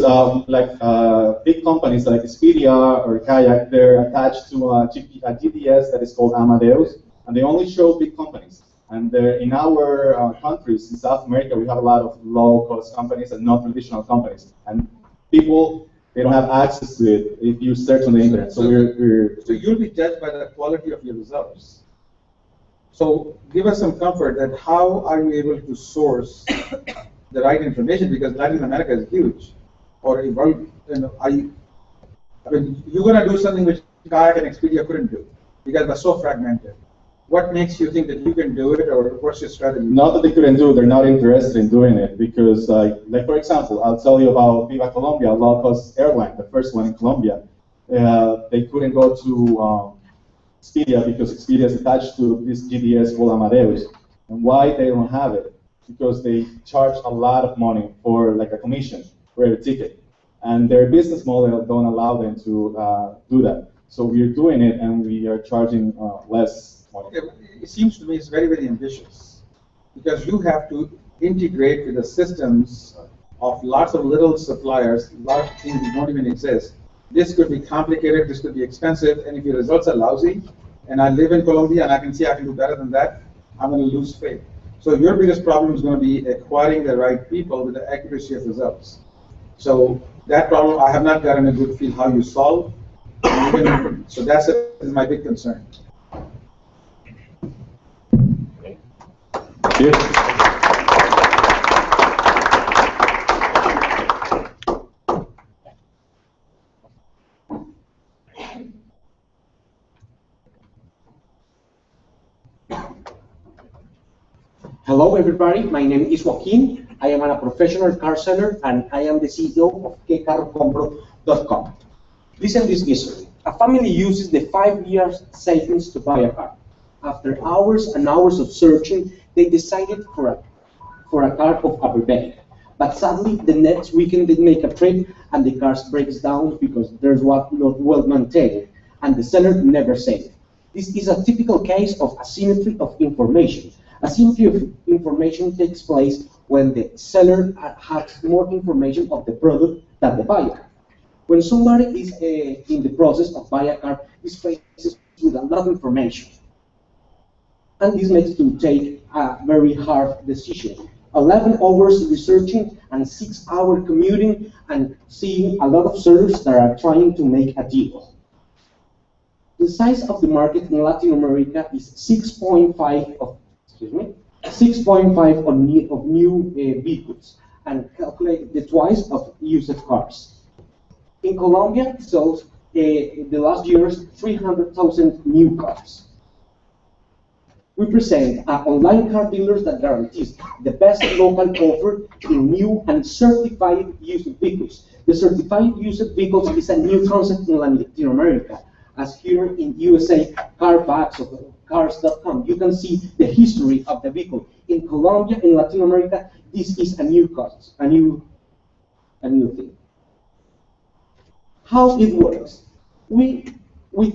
K: big companies like Expedia or Kayak, they're attached to a GDS that is called Amadeus, and they only show big companies. And in our countries, in South America, we have a lot of low-cost companies and non-traditional companies. And people, they don't have access to it if you search on the internet. So
H: you'll be judged by the quality of your results. So give us some comfort that how are you able to source the right information, because Latin America is huge. Or are you? I mean, you're going to do something which Kayak and Expedia couldn't do because they're so fragmented. What makes you think that you can do it, or what's your strategy?
K: Not that they couldn't do it, they're not interested in doing it because, like for example, I'll tell you about Viva Colombia, a low-cost airline, the first one in Colombia. They couldn't go to Expedia because Expedia is attached to this GDS called Amadeus. And why they don't have it? Because they charge a lot of money for like a commission for every ticket. And their business model don't allow them to do that. So we're doing it and we are charging less money.
H: Okay, it seems to me it's very, very ambitious because you have to integrate with the systems of lots of little suppliers, lots of things that don't even exist. This could be complicated, this could be expensive, and if your results are lousy, and I live in Colombia and I can see I can do better than that, I'm going to lose faith. So your biggest problem is going to be acquiring the right people with the accuracy of results. So that problem, I have not gotten a good feel how you solve. So that's my big concern.
K: Thank you.
L: Hello, everybody. My name is Joaquin. I am a professional car seller, and I am the CEO of quecarrocompro.com. Listen to this history. A family uses the 5-year savings to buy a car. After hours and hours of searching, they decided for a car of a rebate. But sadly, the next weekend they make a trip, and the car breaks down because there's not well maintained, and the seller never said it. This is a typical case of asymmetry of information. Asymmetry of information takes place when the seller has more information of the product than the buyer. When somebody is in the process of buying a car, is faced with a lot of information. And this makes to take a very hard decision. 11 hours researching and 6 hour commuting and seeing a lot of sellers that are trying to make a deal. The size of the market in Latin America is 6.5 of, excuse me, 6.5 of new vehicles, and calculate the twice of used cars. In Colombia, it sells the last year's 300,000 new cars. We present online car dealers that guarantees the best local offer in new and certified used vehicles. The certified used vehicles is a new concept in Latin America. As here in USA, Carfax or Cars.com, you can see the history of the vehicle. In Colombia, in Latin America, this is a new concept, a new thing. How it works? We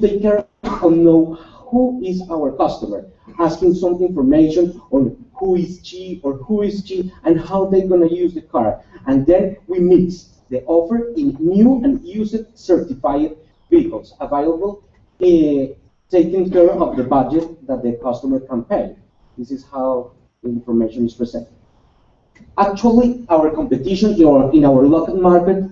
L: take care of know who is our customer, asking some information on who is she or who is she and how they're gonna use the car. And then we mix the offer in new and used certified vehicles available, taking care of the budget that the customer can pay. This is how the information is presented. Actually, our competition in our local market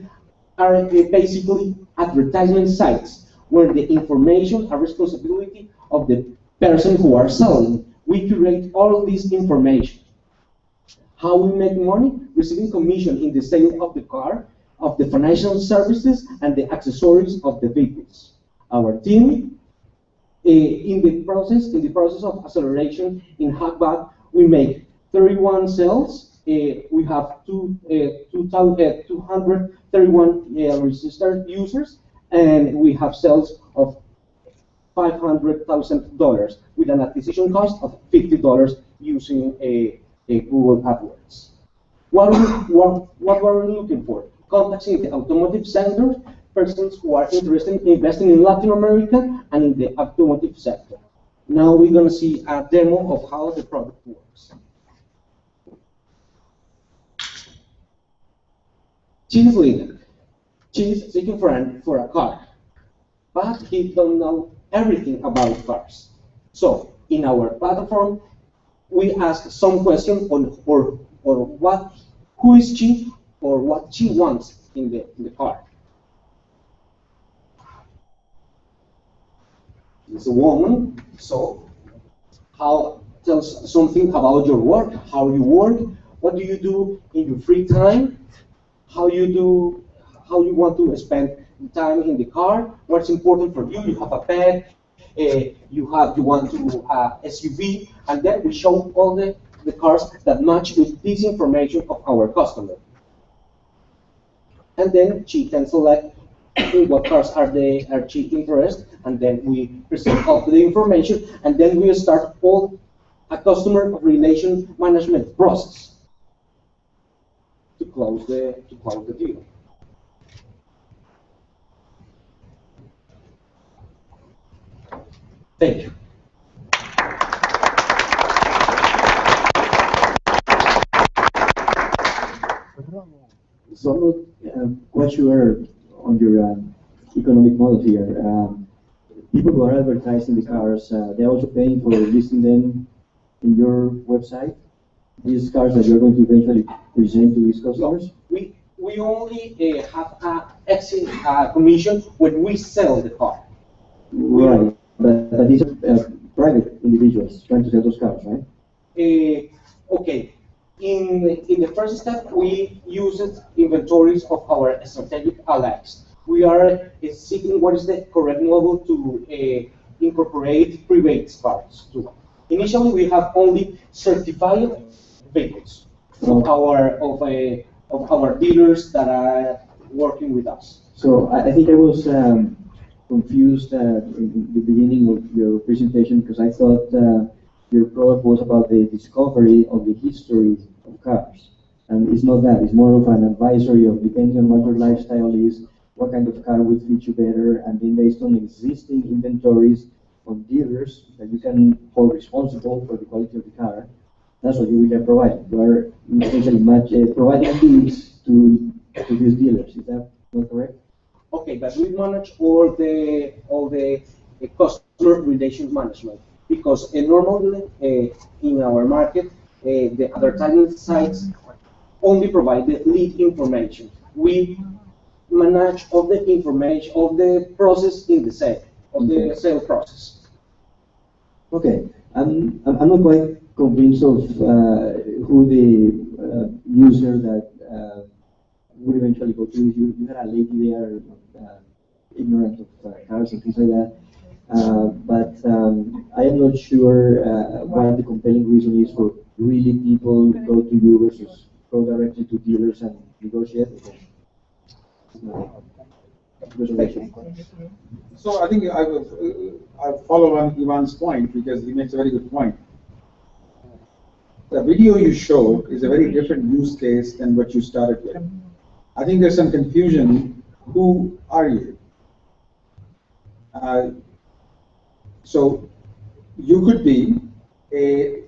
L: are basically advertisement sites where the information are responsibility of the person who are selling. We curate all this information. How we make money? Receiving commission in the sale of the car, of the financial services, and the accessories of the vehicles. Our team, in the process of acceleration in Hackback, we make 31 sales. We have 231 registered users, and we have sales of $500,000 with an acquisition cost of $50 using a Google AdWords. What were we looking for? Contacts in the automotive sector, persons who are interested in investing in Latin America and in the automotive sector. Now we're going to see a demo of how the product works. She's leading. She's seeking for a car, but he don't know everything about cars. So in our platform, we ask some questions on who is she or what she wants in the car. It's a woman, so how tells something about your work, how you work, what do you do in your free time, how you want to spend time in the car, what's important for you. You have a pet, you want to SUV, and then we show all the cars that match with this information of our customer. And then she can select in what cars are she interested, and then we present all the information, and then we start all a customer relation management process to close the deal. Thank you.
F: So I'm quite sure on your economic model here. People who are advertising the cars, they're also paying for listing them in your website. These cars that you're going to eventually present to these customers.
L: No, we only have an exit commission when we sell the car.
F: Right, but these are private individuals trying to sell those cars, right?
L: Okay. In the first step, we used inventories of our strategic allies. We are seeking what is the correct model to incorporate private cars to. Initially, we have only certified vehicles of our dealers that are working with us.
F: So I think I was confused in the beginning of your presentation because I thought your product was about the discovery of the history of cars. And it's not that, it's more of an advisory of depending on what your lifestyle is, what kind of car would fit you better, and then based on existing inventories on dealers that you can hold responsible for the quality of the car, that's what you can provide. You are essentially providing leads to these dealers. Is that not correct?
L: Okay, but we manage all the customer relation management. because normally in our market, the advertising sites only provide the lead information. We manage all the information of the process in the sale, of the sale process.
F: Okay, I'm not quite convinced of who the user that would eventually go to. You had a lady there, ignorant of cars and things like that. But I am not sure what the compelling reason is for really people go to you versus go directly to dealers and negotiate.
H: So I think I'll follow on Ivan's point because he makes a very good point. The video you showed is a very different use case than what you started with. I think there's some confusion. Who are you? So you could be a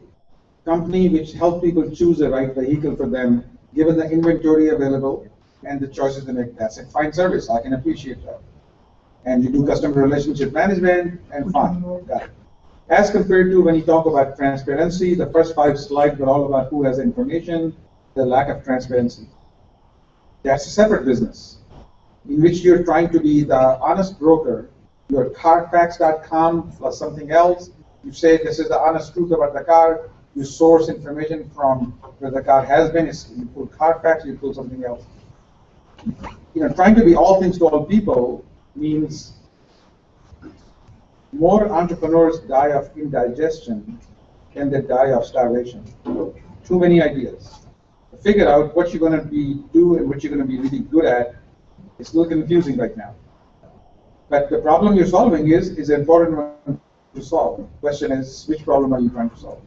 H: company which helps people choose the right vehicle for them, given the inventory available and the choices they make. That's a fine service. I can appreciate that. And you do customer relationship management, and fine. Got it. As compared to when you talk about transparency, the first 5 slides were all about who has information, the lack of transparency. That's a separate business in which you're trying to be the honest broker. You're Carfax.com plus something else. You say this is the honest truth about the car. You source information from where the car has been. You pull Carfax, you pull something else. Trying to be all things to all people means more entrepreneurs die of indigestion than they die of starvation. Too many ideas. Figure out what you're going to do and what you're going to be really good at. It's a little confusing right now. But the problem you're solving is an important one to solve. The question is, which problem are you trying to solve?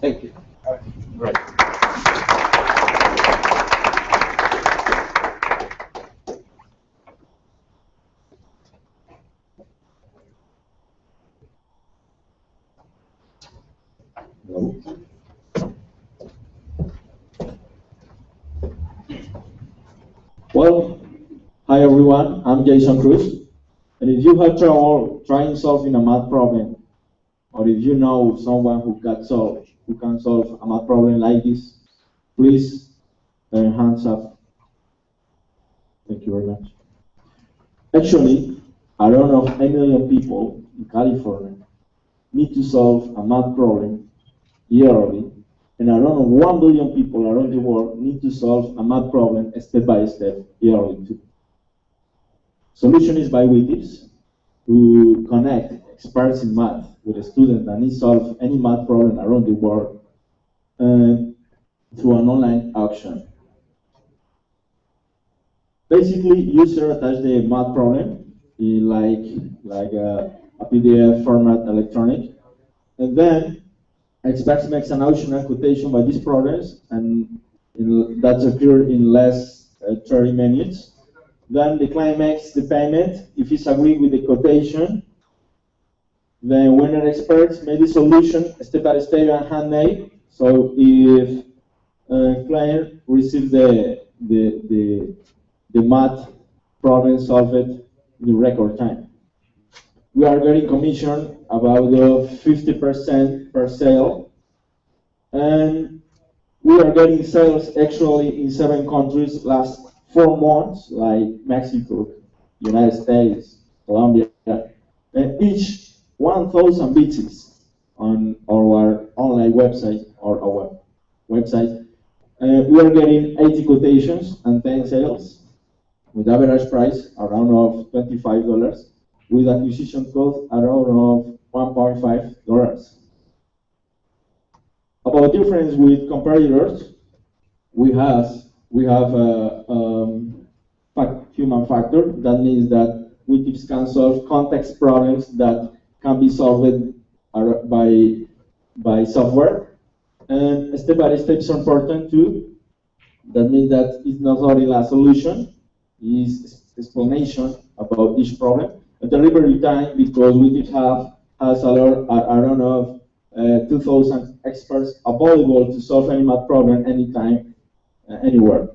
L: Thank you.
C: All right. Great.
K: Well, hi everyone, I'm Jason Cruz, and if you have trouble trying solving a math problem, or if you know someone who can solve a math problem like this, please hands up. Thank you very much. Actually, around of 8 million people in California need to solve a math problem yearly, and around 1 billion people around the world need to solve a math problem step by step yearly too. Solution is by Wittips, who connect experts in math with a student that needs to solve any math problem around the world through an online auction. Basically, user attach the math problem in like a PDF format electronic, and then experts makes an auction and quotation by these problems, and that's occurred in less 30 minutes. Then the client makes the payment. If he's agreed with the quotation, then winner experts make the solution step by step and handmade. So if client receives the math problem solved in the record time. We are getting commission about 50% per sale, and we are getting sales actually in 7 countries last 4 months, like Mexico, United States, Colombia, and each 1,000 visits on our online website or our website. We are getting 80 quotations and 10 sales with average price around of $25, with acquisition cost around of $1.5. About difference with competitors, we have human factor. That means that Wittips can solve context problems that can be solved by software. And step by step is important too. That means that it's not only a solution, it's explanation about each problem. And delivery time, because Wittips has around of 2,000 experts available to solve any math problem anytime, anywhere.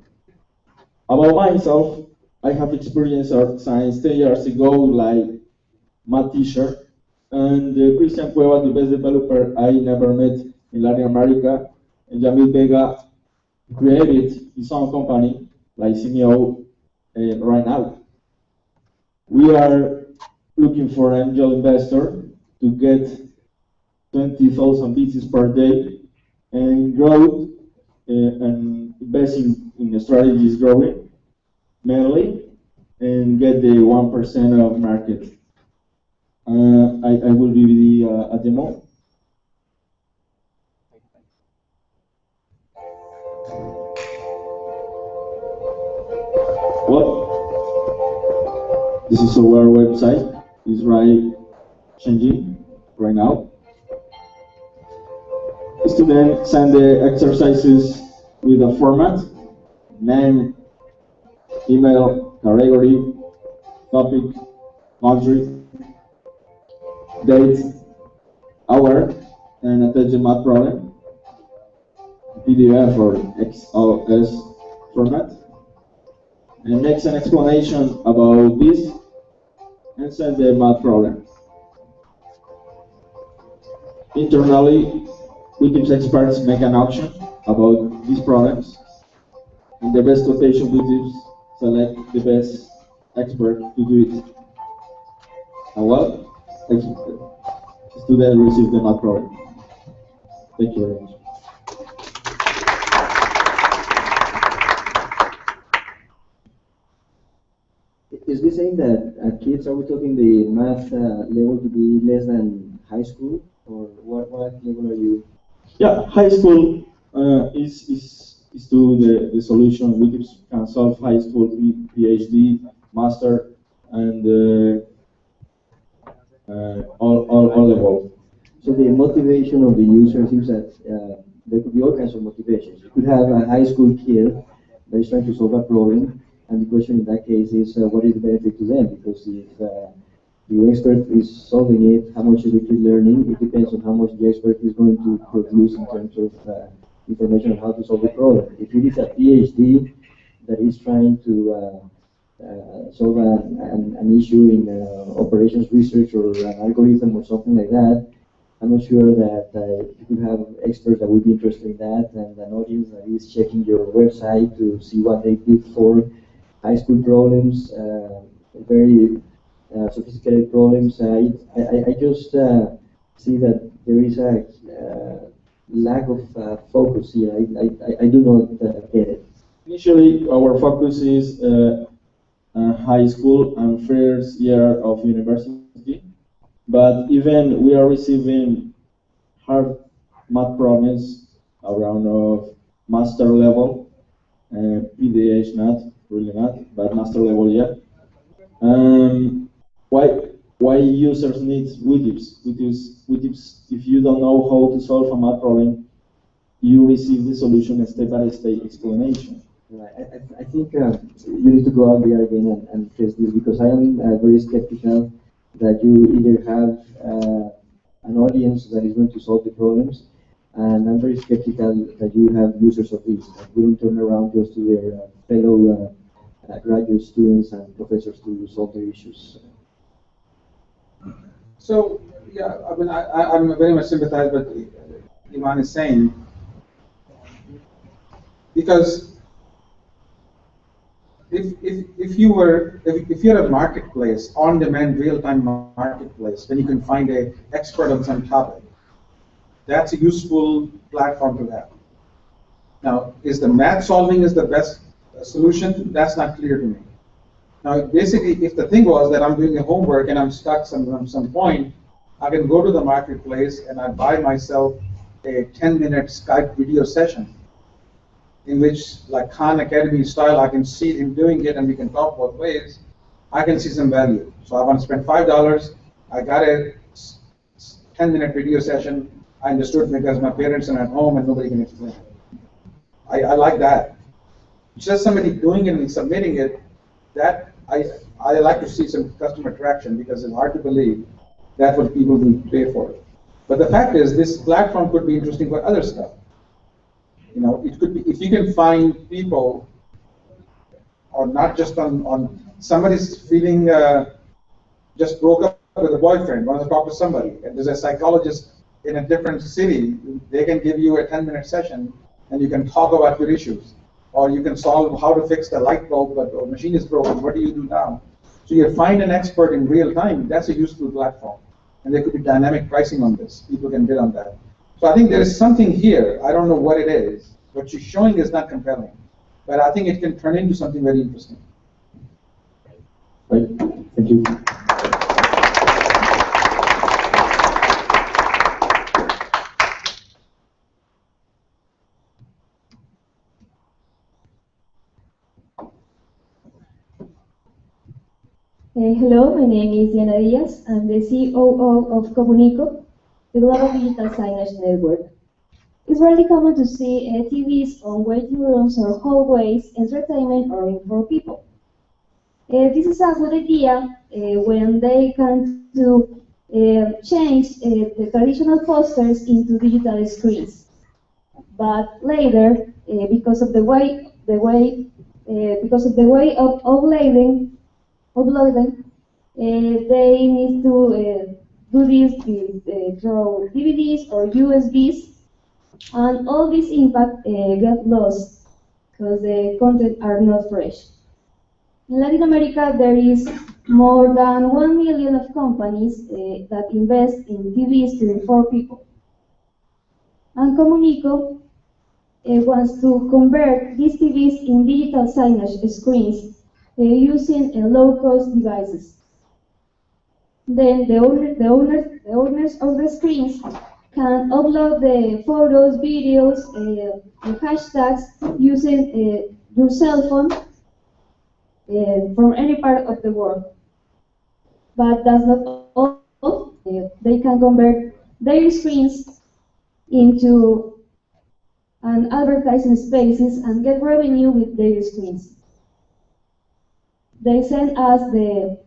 K: About myself, I have experience since 10 years ago, like math teacher,
M: And Christian Cueva, the best developer I never met in Latin America, and Jamil Vega created his own company, like CMO, right now. We are looking for an angel investor to get 20,000 visits per day and grow and investing in the strategies growing mainly and get the 1% of market. I will give you a demo. Well, this is our website. It's right changing right now. Students send the exercises with a format, name, email, category, topic, country, date, hour, and attach the math problem, PDF or XLS format, and makes an explanation about this and send the math problem. Internally, Wikib's experts make an auction about these problems, and the best quotation Wikibs select the best expert to do it. And well, students receive the math problem. Thank you very much.
F: Is this saying that kids, are we talking the math level to be less than high school, or what level are you?
M: Yeah, high school is to the solution. We can solve high school, PhD, master, and all level.
F: So the motivation of the user seems that there could be all kinds of motivations. You could have a high school kid that is trying to solve a problem, and the question in that case is what is the benefit to them? Because if the expert is solving it, how much is the kid learning? It depends on how much the expert is going to produce in terms of information on how to solve the problem. If it is a PhD that is trying to solve an issue in operations research or an algorithm or something like that, I'm not sure that you could have experts that would be interested in that, and an audience that is checking your website to see what they did for high school problems, very sophisticated problems. I just see that there is a lack of focus here. I do not get it.
M: Initially, our focus is high school and first year of university, but even we are receiving hard math problems around of master level, PDH not, really not, but master level, yeah. Why users need widgets? Widgets, if you don't know how to solve a math problem, you receive the solution step-by-step explanation.
F: Right. I think you need to go out there again and test this, because I am very skeptical that you either have an audience that is going to solve the problems, and I'm very skeptical that you have users of this that will turn around just to their fellow graduate students and professors to solve their issues.
H: So, yeah, I mean, I'm very much sympathized with what Ivan is saying, because if you're a marketplace, on-demand, real-time marketplace, then you can find an expert on some topic. That's a useful platform to have. Now, is the math solving is the best solution? That's not clear to me. Now, basically, if the thing was that I'm doing the homework and I'm stuck some point, I can go to the marketplace and I buy myself a 10-minute Skype video session in which, like Khan Academy style, I can see him doing it and we can talk both ways. I can see some value. So I want to spend $5. I got a 10-minute video session. I understood because my parents are at home and nobody can explain it. I like that. Just somebody doing it and submitting it, that I like to see some customer traction, because it's hard to believe that's what people will pay for it. But the fact is, this platform could be interesting for other stuff. You know, it could be, if you can find people, or not just on somebody's feeling just broke up with a boyfriend, want to talk to somebody, and there's a psychologist in a different city, they can give you a 10-minute session, and you can talk about your issues. Or you can solve how to fix the light bulb, but the machine is broken, what do you do now? So you find an expert in real time, that's a useful platform. And there could be dynamic pricing on this. People can bid on that. So I think there is something here, I don't know what it is. What you're showing is not compelling. But I think it can turn into something very interesting.
M: Right. Thank you.
N: Hello, my name is Diana Diaz. I'm the COO of Comunico, the Global Digital Signage Network. It's really common to see TVs on waiting rooms or hallways, entertainment, or for people. This is a good idea when they can to change the traditional posters into digital screens. But later, because of the way of uploading, they need to do this through DVDs or USBs, and all this impact get lost because the content are not fresh. In Latin America, there is more than 1 million of companies that invest in TVs to inform people. And Comunico wants to convert these TVs in digital signage screens using low-cost devices. Then the owners of the screens can upload the photos, videos, and hashtags using your cell phone from any part of the world. But that's not all. They can convert their screens into an advertising spaces and get revenue with their screens. They send us the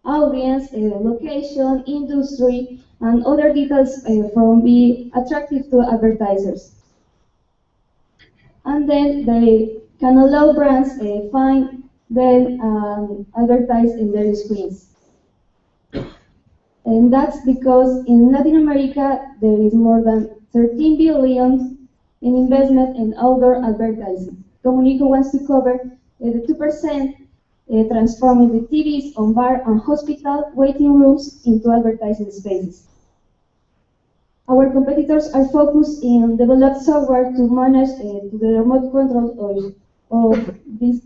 N: audience, location, industry, and other details from be attractive to advertisers. And then they can allow brands find them advertise in their screens. And that's because in Latin America there is more than 13 billion in investment in outdoor advertising. Comunico wants to cover the 2%, transforming the TVs on bar and hospital waiting rooms into advertising spaces. Our competitors are focused in develop software to manage the remote control of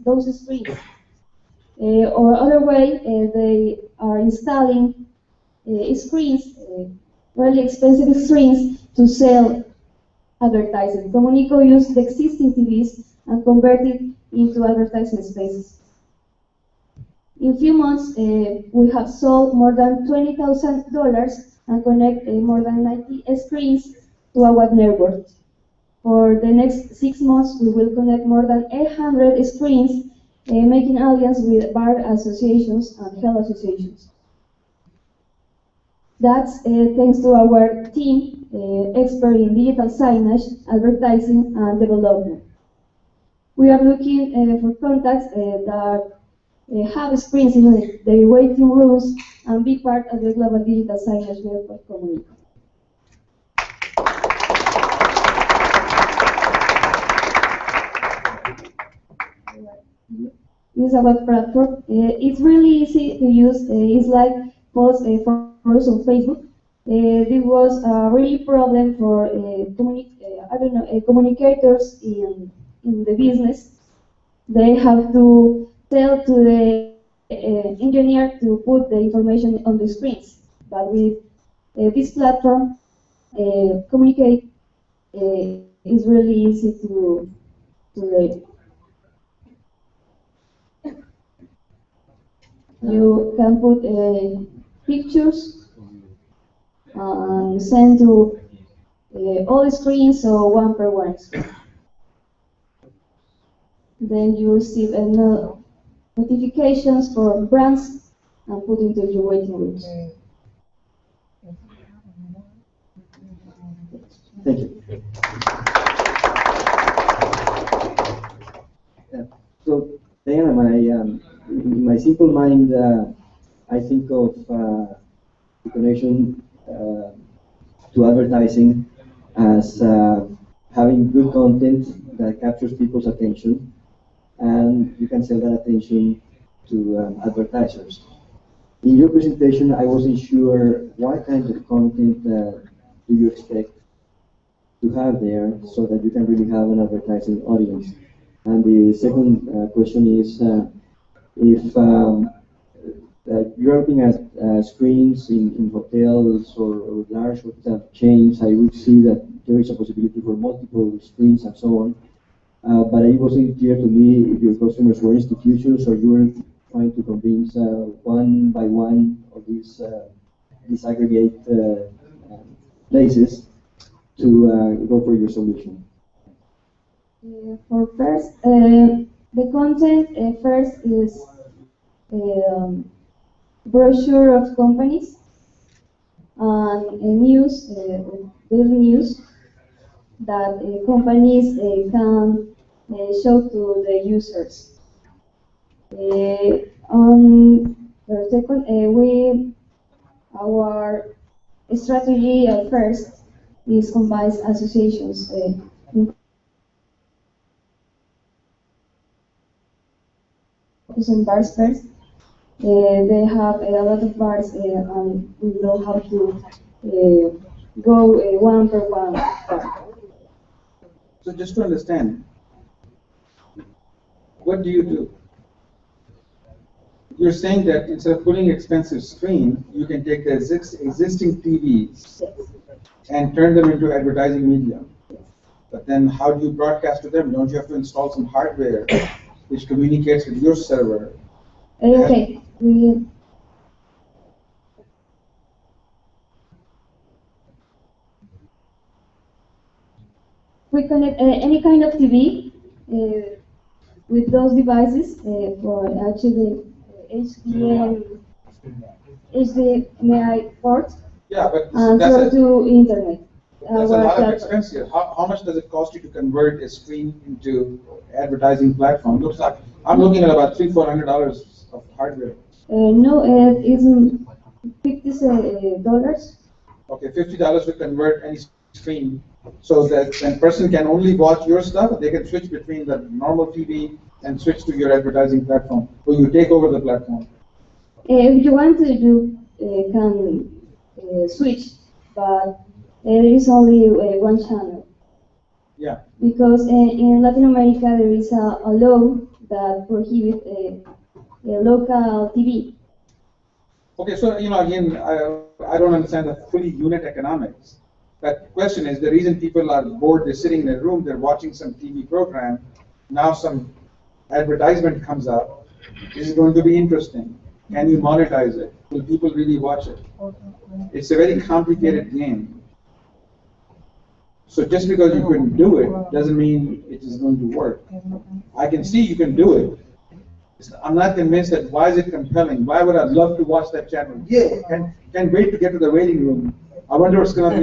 N: those screens. Or other way, they are installing screens, really expensive screens, to sell advertising. Comunico used the existing TVs and converted into advertising spaces. In a few months, we have sold more than $20,000 and connect more than 90 screens to our network. For the next 6 months, we will connect more than 800 screens, making alliance with bar associations and health associations. That's thanks to our team, expert in digital signage, advertising, and development. We are looking for contacts that have screens in their waiting rooms and be part of the global digital signage network community. This is a web platform. It's really easy to use. It's like post photos on Facebook. This was a really problem for communicators in the business. They have to tell to the engineer to put the information on the screens. But with this platform, communicate is really easy to read. You can put pictures and send to all the screens or one per one screen. Then you receive notifications for brands and put into your waiting rooms.
F: Thank you. So, Diana, in my simple mind, I think of the connection to advertising as having good content that captures people's attention, and you can sell that attention to advertisers. In your presentation, I wasn't sure what kind of content do you expect to have there so that you can really have an advertising audience. And the second question is if you're looking at screens in hotels or large hotel chains, I would see that there is a possibility for multiple screens and so on. But it wasn't clear to me if your customers were institutions or you were trying to convince one by one of these disaggregate places to go for your solution.
N: For first, the content first is brochure of companies and news, daily news that companies can show to the users. For second, our strategy at first is combines associations. Focus on bars first. They have a lot of bars, and we know how to go one per one bar.
H: So just to understand, what do you do? You're saying that instead of putting expensive screen, you can take the existing TVs and turn them into advertising media. But then how do you broadcast to them? Don't you have to install some hardware which communicates with your server?
N: Okay. We connect any kind of TV with those devices for actually HDMI port.
H: Yeah, but
N: and
H: that's
N: through to internet.
H: That's a lot of expense here. How much does it cost you to convert a screen into advertising platform? Looks like I'm looking at about $300-400 of hardware.
N: No, it's $50.
H: Okay, $50 to convert any screen, so that when person can only watch your stuff, they can switch between the normal TV and switch to your advertising platform, or you take over the platform.
N: If you want to, you can switch, but there is only one channel.
H: Yeah.
N: Because in Latin America there is a law that prohibits local TV.
H: Okay, so again, I don't understand the fully unit economics. But question is, the reason people are bored, they're sitting in a room, they're watching some TV program, now some advertisement comes up. Is it going to be interesting? Can you monetize it? Will people really watch it? It's a very complicated game. So just because you can do it doesn't mean it is going to work. I can see you can do it. I'm not convinced that why is it compelling? Why would I love to watch that channel? Yeah, can't wait to get to the waiting room. I wonder what's going to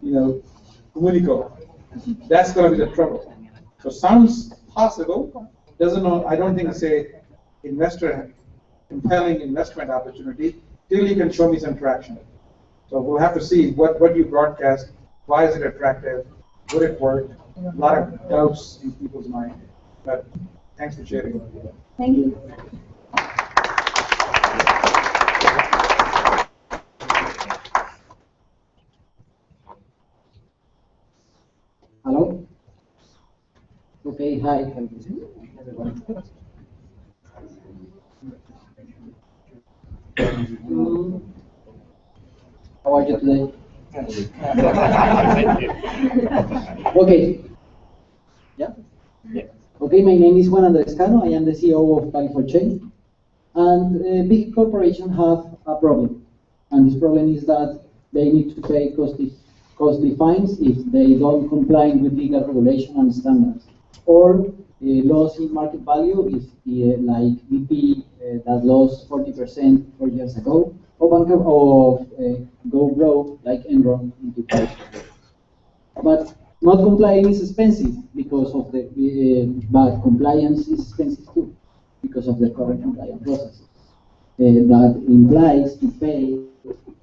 H: be on, Comunico. That's going to be the trouble. So sounds possible. I don't think it's a compelling investment opportunity till you can show me some traction. So we'll have to see what you broadcast. Why is it attractive? Would it work? A lot of doubts in people's mind. But thanks for sharing.
N: Thank you.
O: Hello? Okay, hi, everyone. How are you today? Okay. Yeah? Okay, my name is Juan Andrescano. I am the CEO of Cali4Chain. And big corporations have a problem. And this problem is that they need to pay costly fines if they don't comply with legal regulation and standards. Or loss in market value if, like BP that lost 40% 4 years ago, or go broke like Enron in 2000. But not complying is expensive because of but compliance is expensive too because of the current compliance process. That implies to pay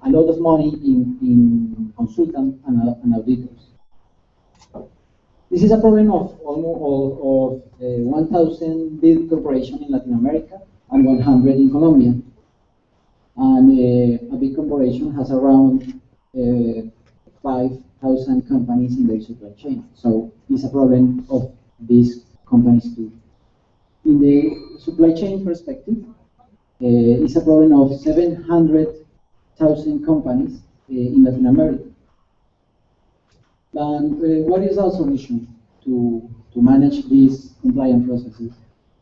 O: a lot of money in consultants and auditors. This is a problem of almost 1,000 big corporations in Latin America and 100 in Colombia. And a big corporation has around 5,000 companies in their supply chain. So it's a problem of these companies too. In the supply chain perspective, it's a problem of 700,000 companies in Latin America. And what is our solution to manage these compliance processes?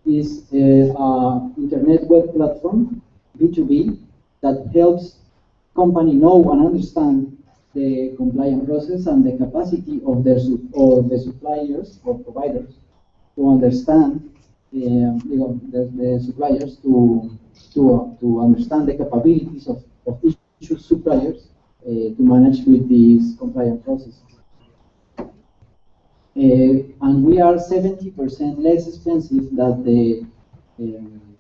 O: Is an internet web platform, B2B, that helps company know and understand the compliance process and the capacity of the suppliers or providers to understand the suppliers to understand the capabilities of each suppliers to manage with these compliance processes. And we are 70% less expensive than the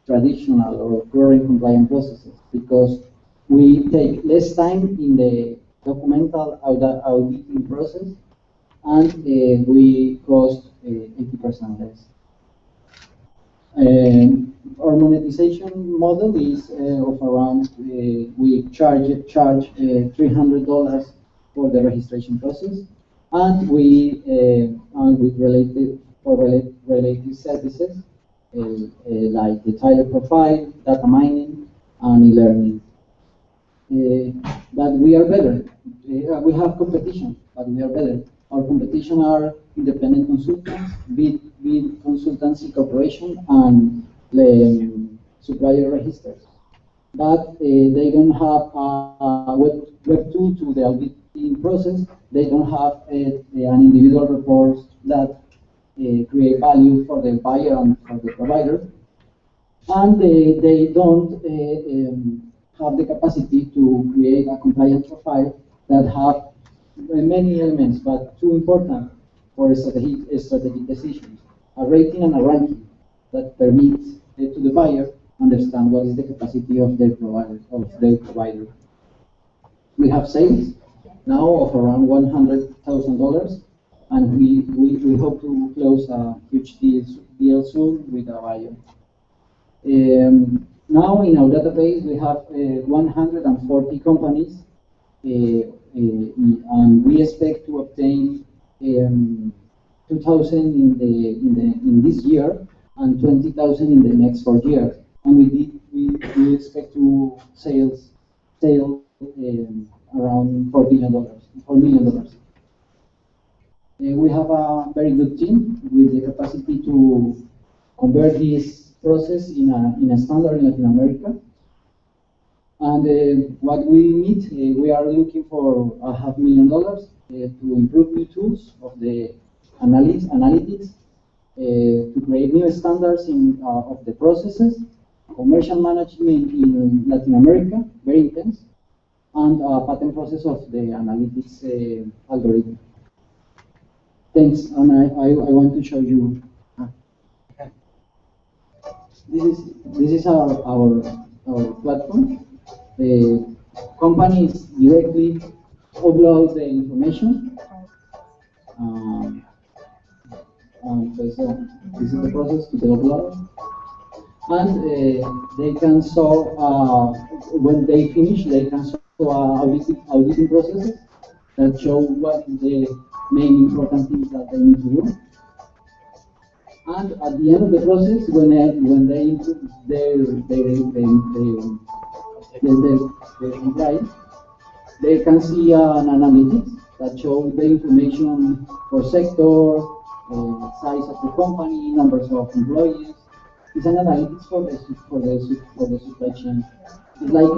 O: traditional or current compliance processes because we take less time in the documental auditing process and we cost 80% less. Our monetization model is of around, we charge $300 for the registration process, and with related services like the title profile, data mining, and e-learning. But we are better. We have competition, but we are better. Our competition are independent consultants, big consultancy corporation, and supplier registers. But they don't have a web tool to the auditing process. They don't have an individual report that create value for the buyer and for the provider. And they don't have the capacity to create a compliance profile that have many elements, but two important for strategic decisions: a rating and a ranking that permits to the buyer understand what is the capacity of their provider. We have sales now of around $100,000, and we hope to close a huge deal soon with a buyer. Now in our database we have 140 companies, and we expect to obtain 2,000 in this year and 20,000 in the next 4 years. And we expect to sell around $4 million. We have a very good team with the capacity to convert this process in a standard in Latin America. And what we need, we are looking for $500,000 to improve new tools of the analytics, to create new standards of the processes, commercial management in Latin America, very intense, and a patent process of the analytics algorithm. Thanks, and I want to show you. This is our platform. The companies directly upload the information. This is the process to the upload. And they can show, when they finish, they can show auditing processes that show what is the main important things that they need to do. And at the end of the process, when they improve their compliance, they can see an analytics that shows the information for sector, size of the company, numbers of employees. It's an analytics for the supply chain. It's like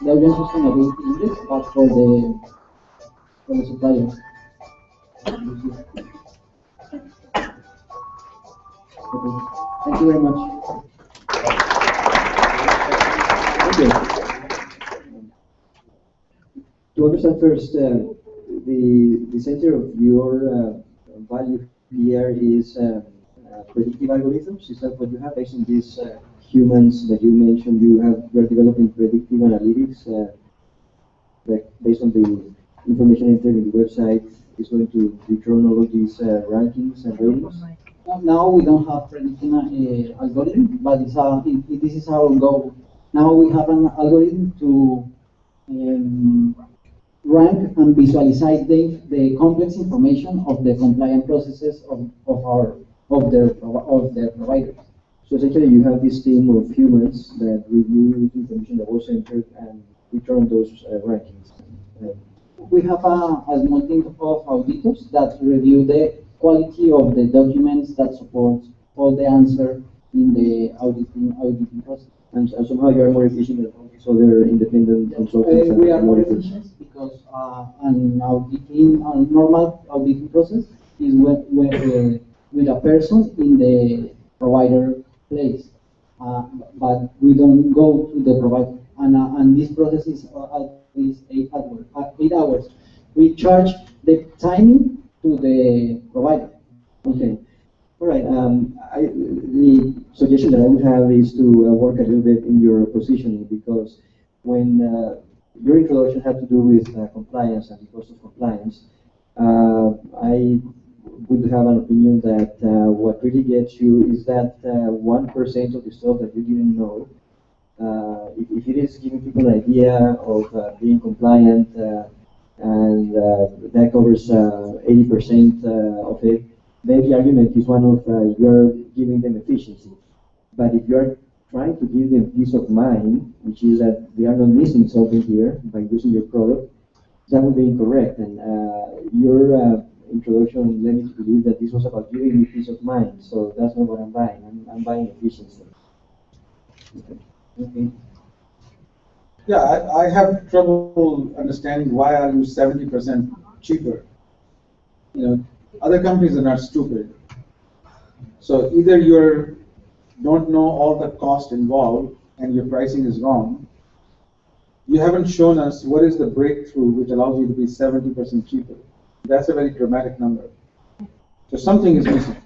O: the Urban Sustainability Index, but for the suppliers. Okay. Thank you very much.
F: Okay. To understand first, the center of your value here is predictive algorithms. Is that what you have based on these humans that you mentioned? You're developing predictive analytics like based on the information entered in the website, is going to return all of these rankings and ratings?
O: Now we don't have predicting algorithm, but this is our goal. Now we have an algorithm to rank and visualize the complex information of the compliance processes of their providers.
F: So essentially, you have this team of humans that review information that was entered and return those rankings.
O: We have a small team of auditors that review the quality of the documents that support all the answers in the auditing process.
F: And somehow you are more efficient than all these other independent consultants.
O: We are more efficient because a normal auditing process is with a person in the provider place, but we don't go to the provider. And this process is at least 8 hours. We charge the timing to the provider.
F: Okay. All right. The suggestion that I would have is to work a little bit in your positioning, because when your introduction had to do with compliance and the cost of compliance, I would have an opinion that what really gets you is that 1% of the stuff that you didn't know. If it is giving people an idea of being compliant, and that covers 80% of it, then the argument is one of you're giving them efficiency. But if you're trying to give them peace of mind, which is that they are not missing something here by using your product, that would be incorrect. And your introduction led me to believe that this was about giving me peace of mind. So that's not what I'm buying. I'm buying efficiency.
O: Okay.
H: Yeah, I have trouble understanding why are you 70% cheaper. You know, other companies are not stupid. So either you don't know all the cost involved and your pricing is wrong. You haven't shown us what is the breakthrough which allows you to be 70% cheaper. That's a very dramatic number. So something is missing.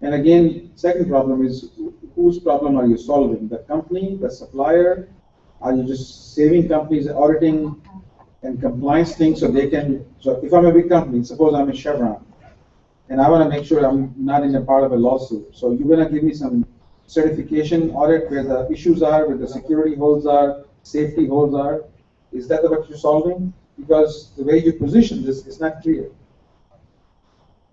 H: And again, second problem is, whose problem are you solving? The company, the supplier? Are you just saving companies auditing and compliance things so they can, so if I'm a big company, suppose I'm a Chevron, and I want to make sure I'm not in a part of a lawsuit. So you're going to give me some certification audit where the issues are, where the security holes are, safety holes are. Is that what you're solving? Because the way you position this is not clear.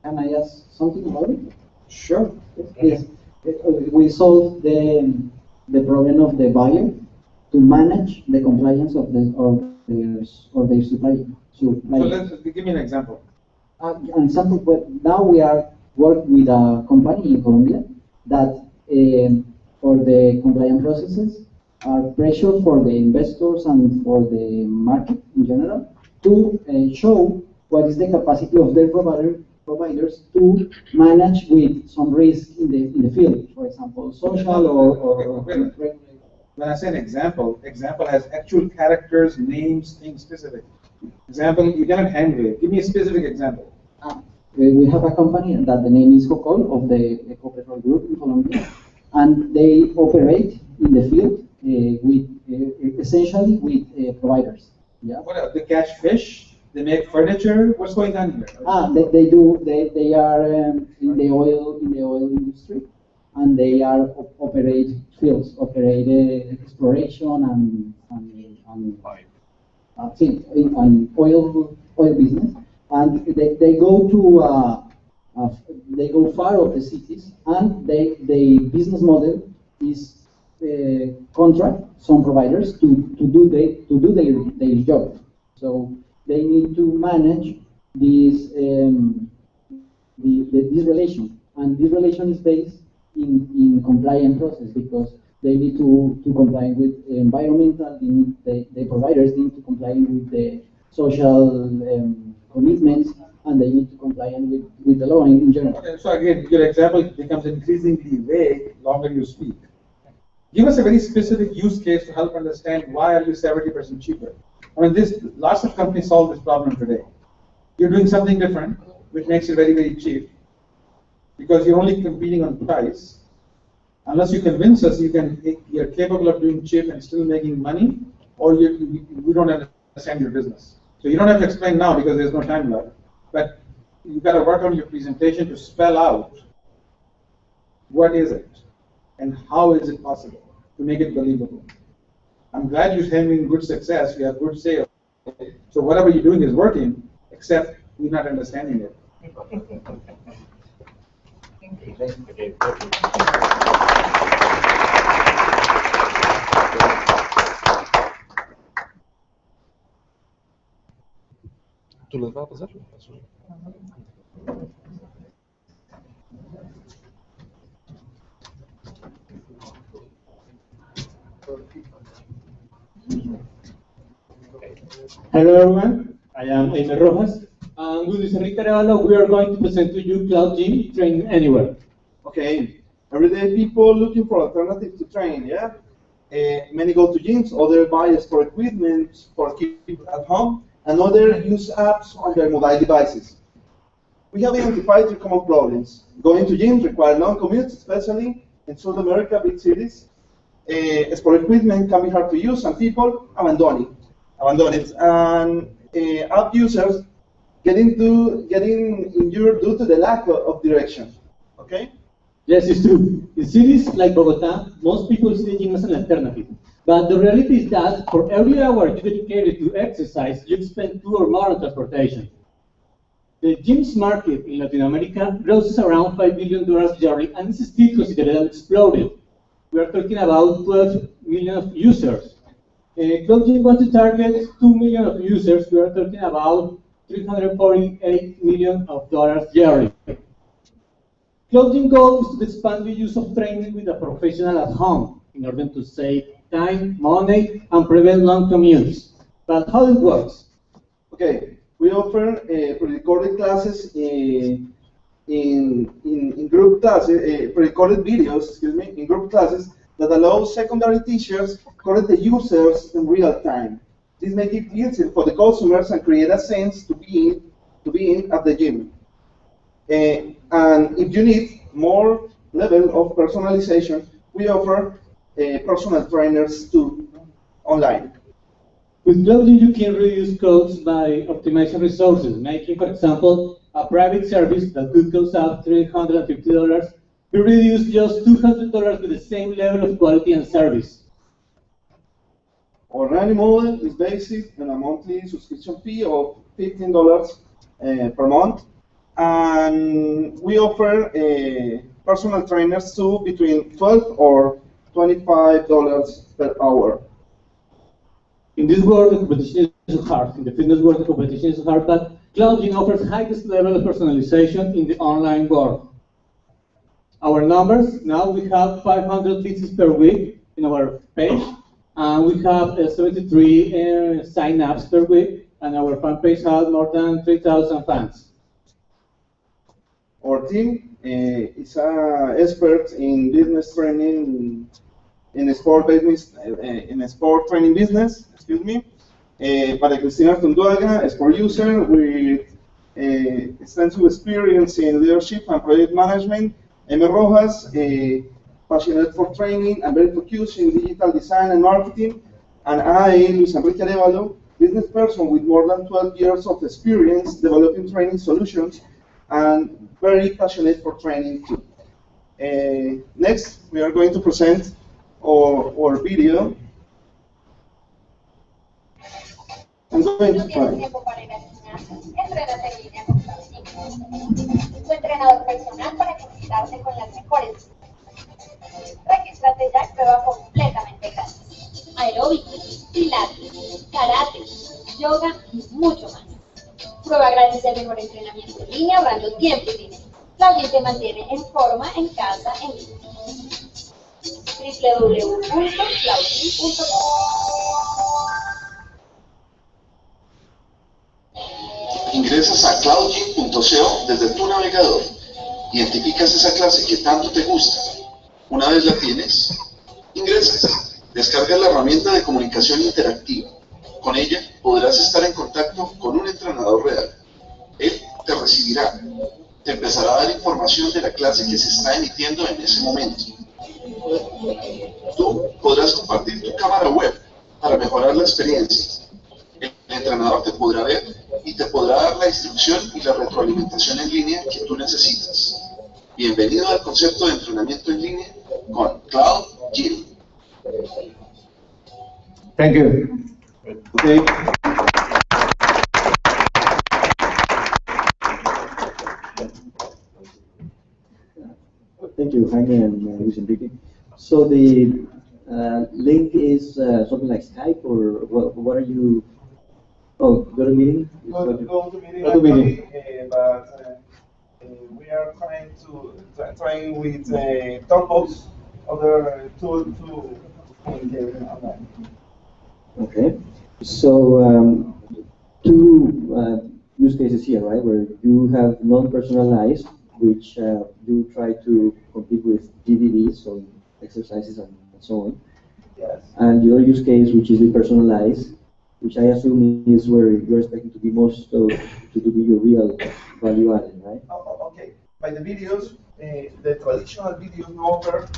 O: Can I ask something about it?
H: Sure.
O: Yes. We solve the problem of the buyer to manage the compliance of their supply.
H: So give me an example.
O: An example, but now we are working with a company in Colombia that for the compliance processes are pressure for the investors and for the market in general to show what is the capacity of their providers to manage with some risk in the field, for example, social or
H: when I say an example has actual characters, names, things specific. Example, you cannot hand wave. Give me a specific example.
O: We have a company that the name is Cocol of the Ecopetrol Group in Colombia, and they operate in the field with essentially with providers. Yeah.
H: What they catch fish? They make furniture. What's going on here?
O: They are in the oil industry, and they are operate fields, operate exploration and oil business, and they go to they go far of the cities, and the business model is contract some providers to do their job. So they need to manage this this relation, and this relation is based in compliance process, because they need to comply with environmental, the providers need to comply with the social commitments, and they need to comply with the law in general.
H: Okay, so again, your example becomes increasingly vague longer you speak. Give us a very specific use case to help understand why are you 70% cheaper. I mean, lots of companies solve this problem today. You're doing something different, which makes it very, very cheap, because you're only competing on price. Unless you convince us you're capable of doing cheap and still making money, or we don't understand understand your business. So you don't have to explain now because there's no time left, but you got to work on your presentation to spell out what is it and how is it possible to make it believable. I'm glad you're having good success, you have good sales. So whatever you're doing is working, except you're not understanding it.
P: ¿Tú les vas a pasar?
L: Hello everyone, I am Aime Rojas, and with Luis Enrique Arevalo, we are going to present to you Cloud Gym Train Anywhere.
Q: Okay, everyday people looking for alternatives to train, yeah? Many go to gyms, other buy sport equipment for keep at home, and others use apps on their mobile devices. We have identified three common problems. Going to gyms requires long commutes, especially in South America, big cities. Sport equipment can be hard to use, and people abandon it. And app users getting injured due to the lack of direction. Okay?
L: Yes, it's true. In cities like Bogota, most people see the gym as an alternative. But the reality is that for every hour you dedicated to exercise, you spend 2 or more on transportation. The gyms market in Latin America grosses around $5 billion yearly and is still considered exploded. We are talking about 12 million of users. Cloud Gym wants to target 2 million of users. We are talking about $348 million yearly. Cloud Gym goal is to expand the use of training with a professional at home in order to save time, money, and prevent long commutes. But how it works?
Q: Okay, we offer pre-recorded classes in group classes, pre-recorded videos, excuse me, in group classes that allow secondary teachers to correct the users in real time. This makes it easier for the customers and create a sense to be in at the gym. And if you need more level of personalization, we offer personal trainers too online.
L: With Cloud Gym, you can reduce costs by optimizing resources, making, for example, a private service that could cost up $350 be reduced just $200 with the same level of quality and service.
Q: Our running model is based on a monthly subscription fee of $15 per month, and we offer personal trainers too between $12 or $25 per hour.
L: In this world, the competition is hard. In the fitness world, the competition is hard, but Cloud Gym offers highest level of personalization in the online world. Our numbers, now we have 500 visits per week in our page, and we have 73 sign-ups per week, and our fan page has more than 3,000 fans.
Q: Our team is expert in business training, in sport business, in sport training business. Excuse me. Maria Cristina Artunduaga, a sport user with extensive experience in leadership and project management. Aime Rojas, passionate for training and very focused in digital design and marketing. And I, Luis Enrique Arevalo, business person with more than 12 years of experience developing training solutions and very passionate for training too. Next, we are going to present our video. I'm going to try.
R: Tu entrenador personal para conectarse con las mejores. Regístrate ya y prueba completamente gratis. Aeróbicos, pilates, karate, yoga y mucho más. Prueba gratis el mejor entrenamiento en línea ahorrando tiempo y dinero. Cloud Gym te mantiene en forma en casa en línea. www.cloudgym.com.
S: Ingresas a cloudgym.co desde tu navegador. Identificas esa clase que tanto te gusta. Una vez la tienes, ingresas. Descargas la herramienta de comunicación interactiva. Con ella podrás estar en contacto con un entrenador real. Él te recibirá. Te empezará a dar información de la clase que se está emitiendo en ese momento. Tú podrás compartir tu cámara web para mejorar la experiencia. El entrenador te podrá ver y te podrá dar la instrucción y la retroalimentación en línea que tú necesitas. Bienvenido al concepto de entrenamiento en línea con Cloud Gym.
F: Thank you.
Q: Okay.
F: Thank you, Jaime and Luis Enrique. So the link is something like Skype, or what are you? Oh, go to meeting?
Q: Go to meeting,
F: Go to meeting.
Q: but we are trying with Talkbox, other tool to communicate online.
F: Okay. So two use cases here, right? Where you have non-personalized, which you try to compete with DVDs, so exercises and so on.
Q: Yes.
F: And the other use case, which is the personalized, which I assume is where you're expecting to be most of, to be your real value added, right?
Q: Okay. By the videos, the traditional videos offer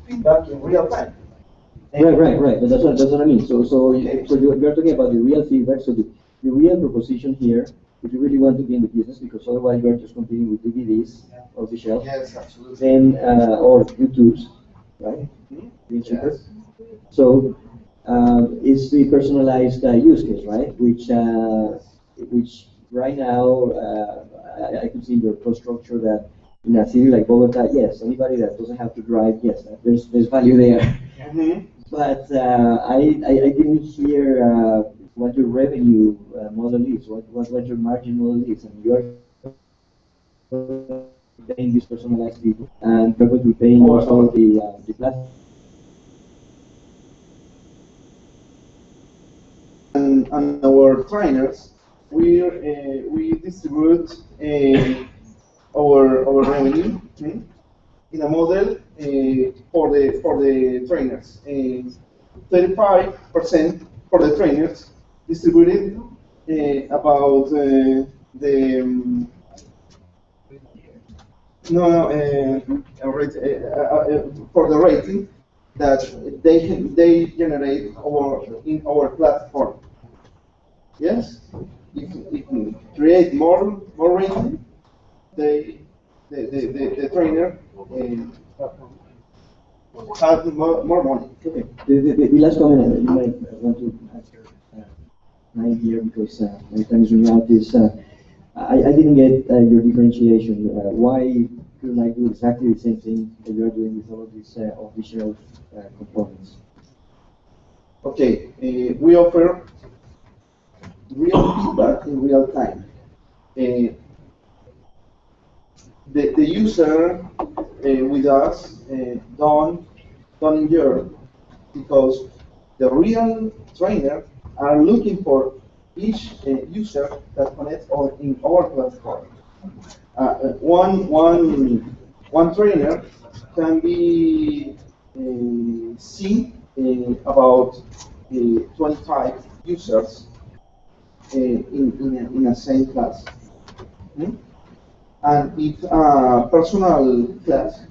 Q: feedback in real time.
F: Right. But that's what I mean. So you're talking about the real feedback. So the real proposition here, if you really want to be in the business, because otherwise you're just competing with DVDs off the shelf.
Q: Yes, absolutely.
F: Then or YouTube's, right? Being cheaper.
Q: Yes.
F: So it's the personalized use case, right? Which right now I could see in your cost structure that in a city like Bogota, yes, anybody that doesn't have to drive, yes, there's value there. But I didn't hear what your revenue model is, what your margin model is, and you are paying these personalized people, and you're going to be paying also the platform.
Q: And our trainers, we distribute our revenue in a model for the trainers. 35% for the trainers, distributed about for the rating that they generate in our platform. Yes, if we create more rating, the trainer have more money.
F: Okay. The last comment you might want to answer mine here, because my time is running out, is I didn't get your differentiation. Why couldn't I do exactly the same thing that you're doing with all of these official components?
Q: Okay, we offer real feedback in real time. The user with us don't endure, because the real trainer are looking for each user that connects in our platform. One trainer can be seen about 25 users in a same class. And if personal class,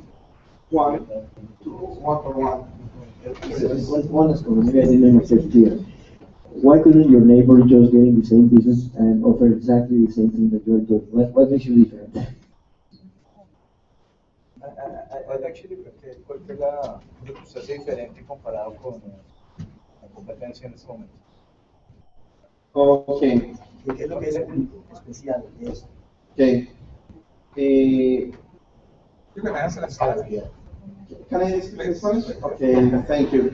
Q: one for one.
F: One is common. Maybe I didn't make myself clear. Why couldn't your neighbor just get in the same business and offer exactly the same thing that you're doing? What makes you different?
A: Actually, ¿cuál fue lo que usted hace diferente comparado con la competencia en este momento?
Q: Okay.
I: ¿Qué es lo que es especial de eso?
Q: Okay.
A: You can answer that slide.
Q: Can I speak in Spanish? Okay, thank you.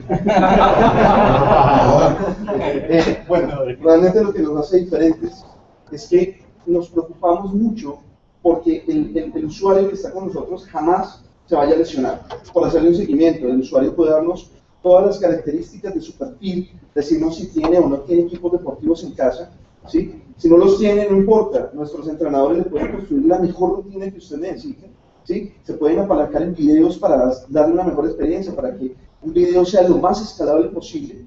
Q: Bueno, realmente lo que nos hace diferentes es que nos preocupamos mucho porque el usuario que está con nosotros jamás se vaya a lesionar. Por hacerle un seguimiento, el usuario puede darnos todas las características de su perfil, decirnos si tiene o no tiene equipos deportivos en casa, ¿sí? Si no los tiene, no importa, nuestros entrenadores le pueden construir la mejor rutina que usted necesite, ¿sí? Se pueden apalancar en videos para darle una mejor experiencia, para que un video sea lo más escalable posible.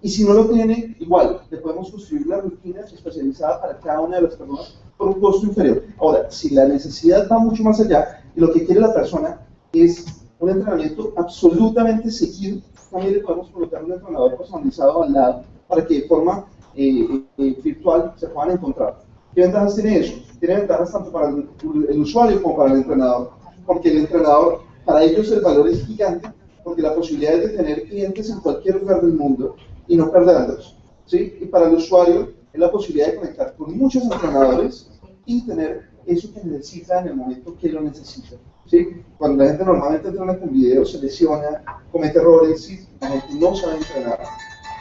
Q: Y si no lo tiene, igual, le podemos construir la rutina especializada para cada una de las personas por un costo inferior. Ahora, si la necesidad va mucho más allá y lo que quiere la persona es un entrenamiento absolutamente seguido, también le podemos colocar un entrenador personalizado al lado para que de forma virtual se puedan encontrar. ¿Qué ventajas tiene eso? Tiene ventajas tanto para el usuario como para el entrenador, porque el entrenador, para ellos el valor es gigante, porque la posibilidad es de tener clientes en cualquier lugar del mundo y no perderlos, ¿sí? Y para el usuario es la posibilidad de conectar con muchos entrenadores y tener eso que necesita en el momento que lo necesita, ¿sí? Cuando la gente normalmente entrena con video, se lesiona, comete errores y la gente no sabe entrenar,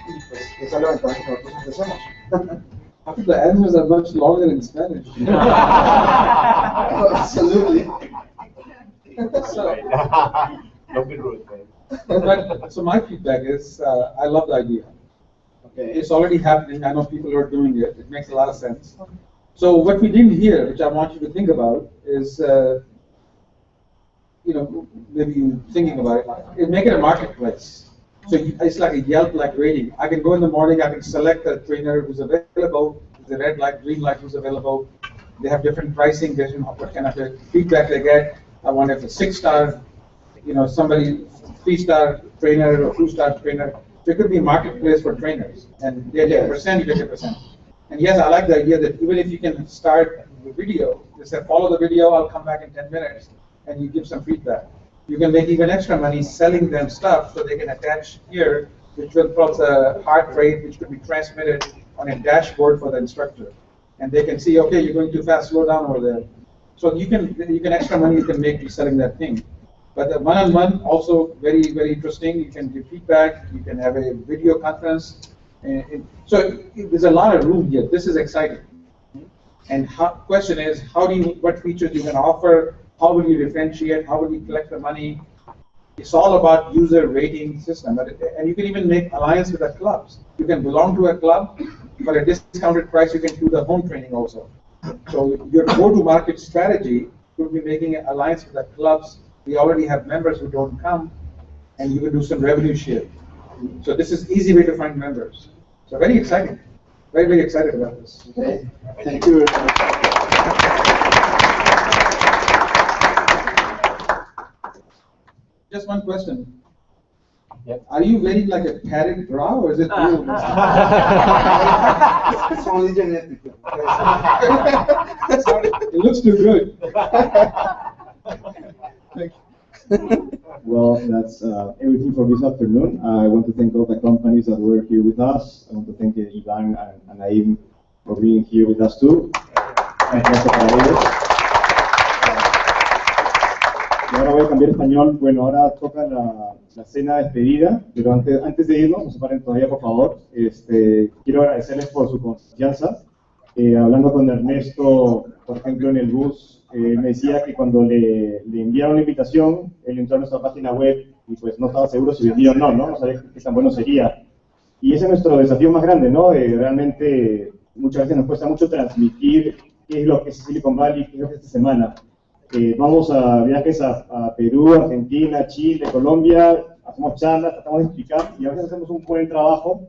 Q: y pues esa es la ventaja que nosotros ofrecemos.
M: I think the answers are much longer in Spanish.
Q: Absolutely.
M: Don't be rude, man. So my feedback is, I love the idea. Okay. It's already happening. I know people are doing it. It makes a lot of sense. So what we didn't hear, which I want you to think about, is, maybe you thinking about it, is make it a marketplace. So it's like a Yelp-like rating. I can go in the morning, I can select a trainer who's available, the red light, green light who's available. They have different pricing based on what kind of feedback they get. I want it a 6-star, somebody 3-star trainer or 2-star trainer. So it could be a marketplace for trainers. And they get a percent, you get a percent. And yes, I like the idea that even if you can start the video, they say follow the video, I'll come back in 10 minutes, and you give some feedback. You can make even extra money selling them stuff so they can attach here, which will plot the heart rate, which could be transmitted on a dashboard for the instructor. And they can see, okay, you're going too fast, slow down over there. So you can extra money you can make selling that thing. But the one-on-one also very, very interesting. You can give feedback, you can have a video conference. So there's a lot of room here. This is exciting. And question is, what features you can offer? How will you differentiate? How will you collect the money? It's all about user rating system. And you can even make alliance with the clubs. You can belong to a club, but at a discounted price, you can do the home training also. So your go-to-market strategy could be making an alliance with the clubs. We already have members who don't come, and you can do some revenue share. So this is easy way to find members. So very exciting. Very, very excited about this.
Q: Okay. Thank you.
M: Just one question. Yep. Are you wearing like a padded bra or is it real?
Q: It's only genetic.
M: It looks too good.
G: Well, that's everything for this afternoon. I want to thank all the companies that were here with us. I want to thank Ivan and Naim for being here with us too. Y ahora voy a cambiar español. Bueno, ahora toca la cena de despedida, pero antes de irnos, no se paren todavía, por favor. Quiero agradecerles por su confianza. Hablando con Ernesto, por ejemplo, en el bus, me decía que cuando le enviaron la invitación, él entró a nuestra página web y pues no estaba seguro si venía o no, no sabía qué tan bueno sería. Y ese es nuestro desafío más grande, ¿no? Realmente muchas veces nos cuesta mucho transmitir qué es lo que es Silicon Valley, qué es lo que es esta semana. Vamos a viajes a Perú, Argentina, Chile, Colombia, hacemos charlas, tratamos de explicar y a veces hacemos un buen trabajo,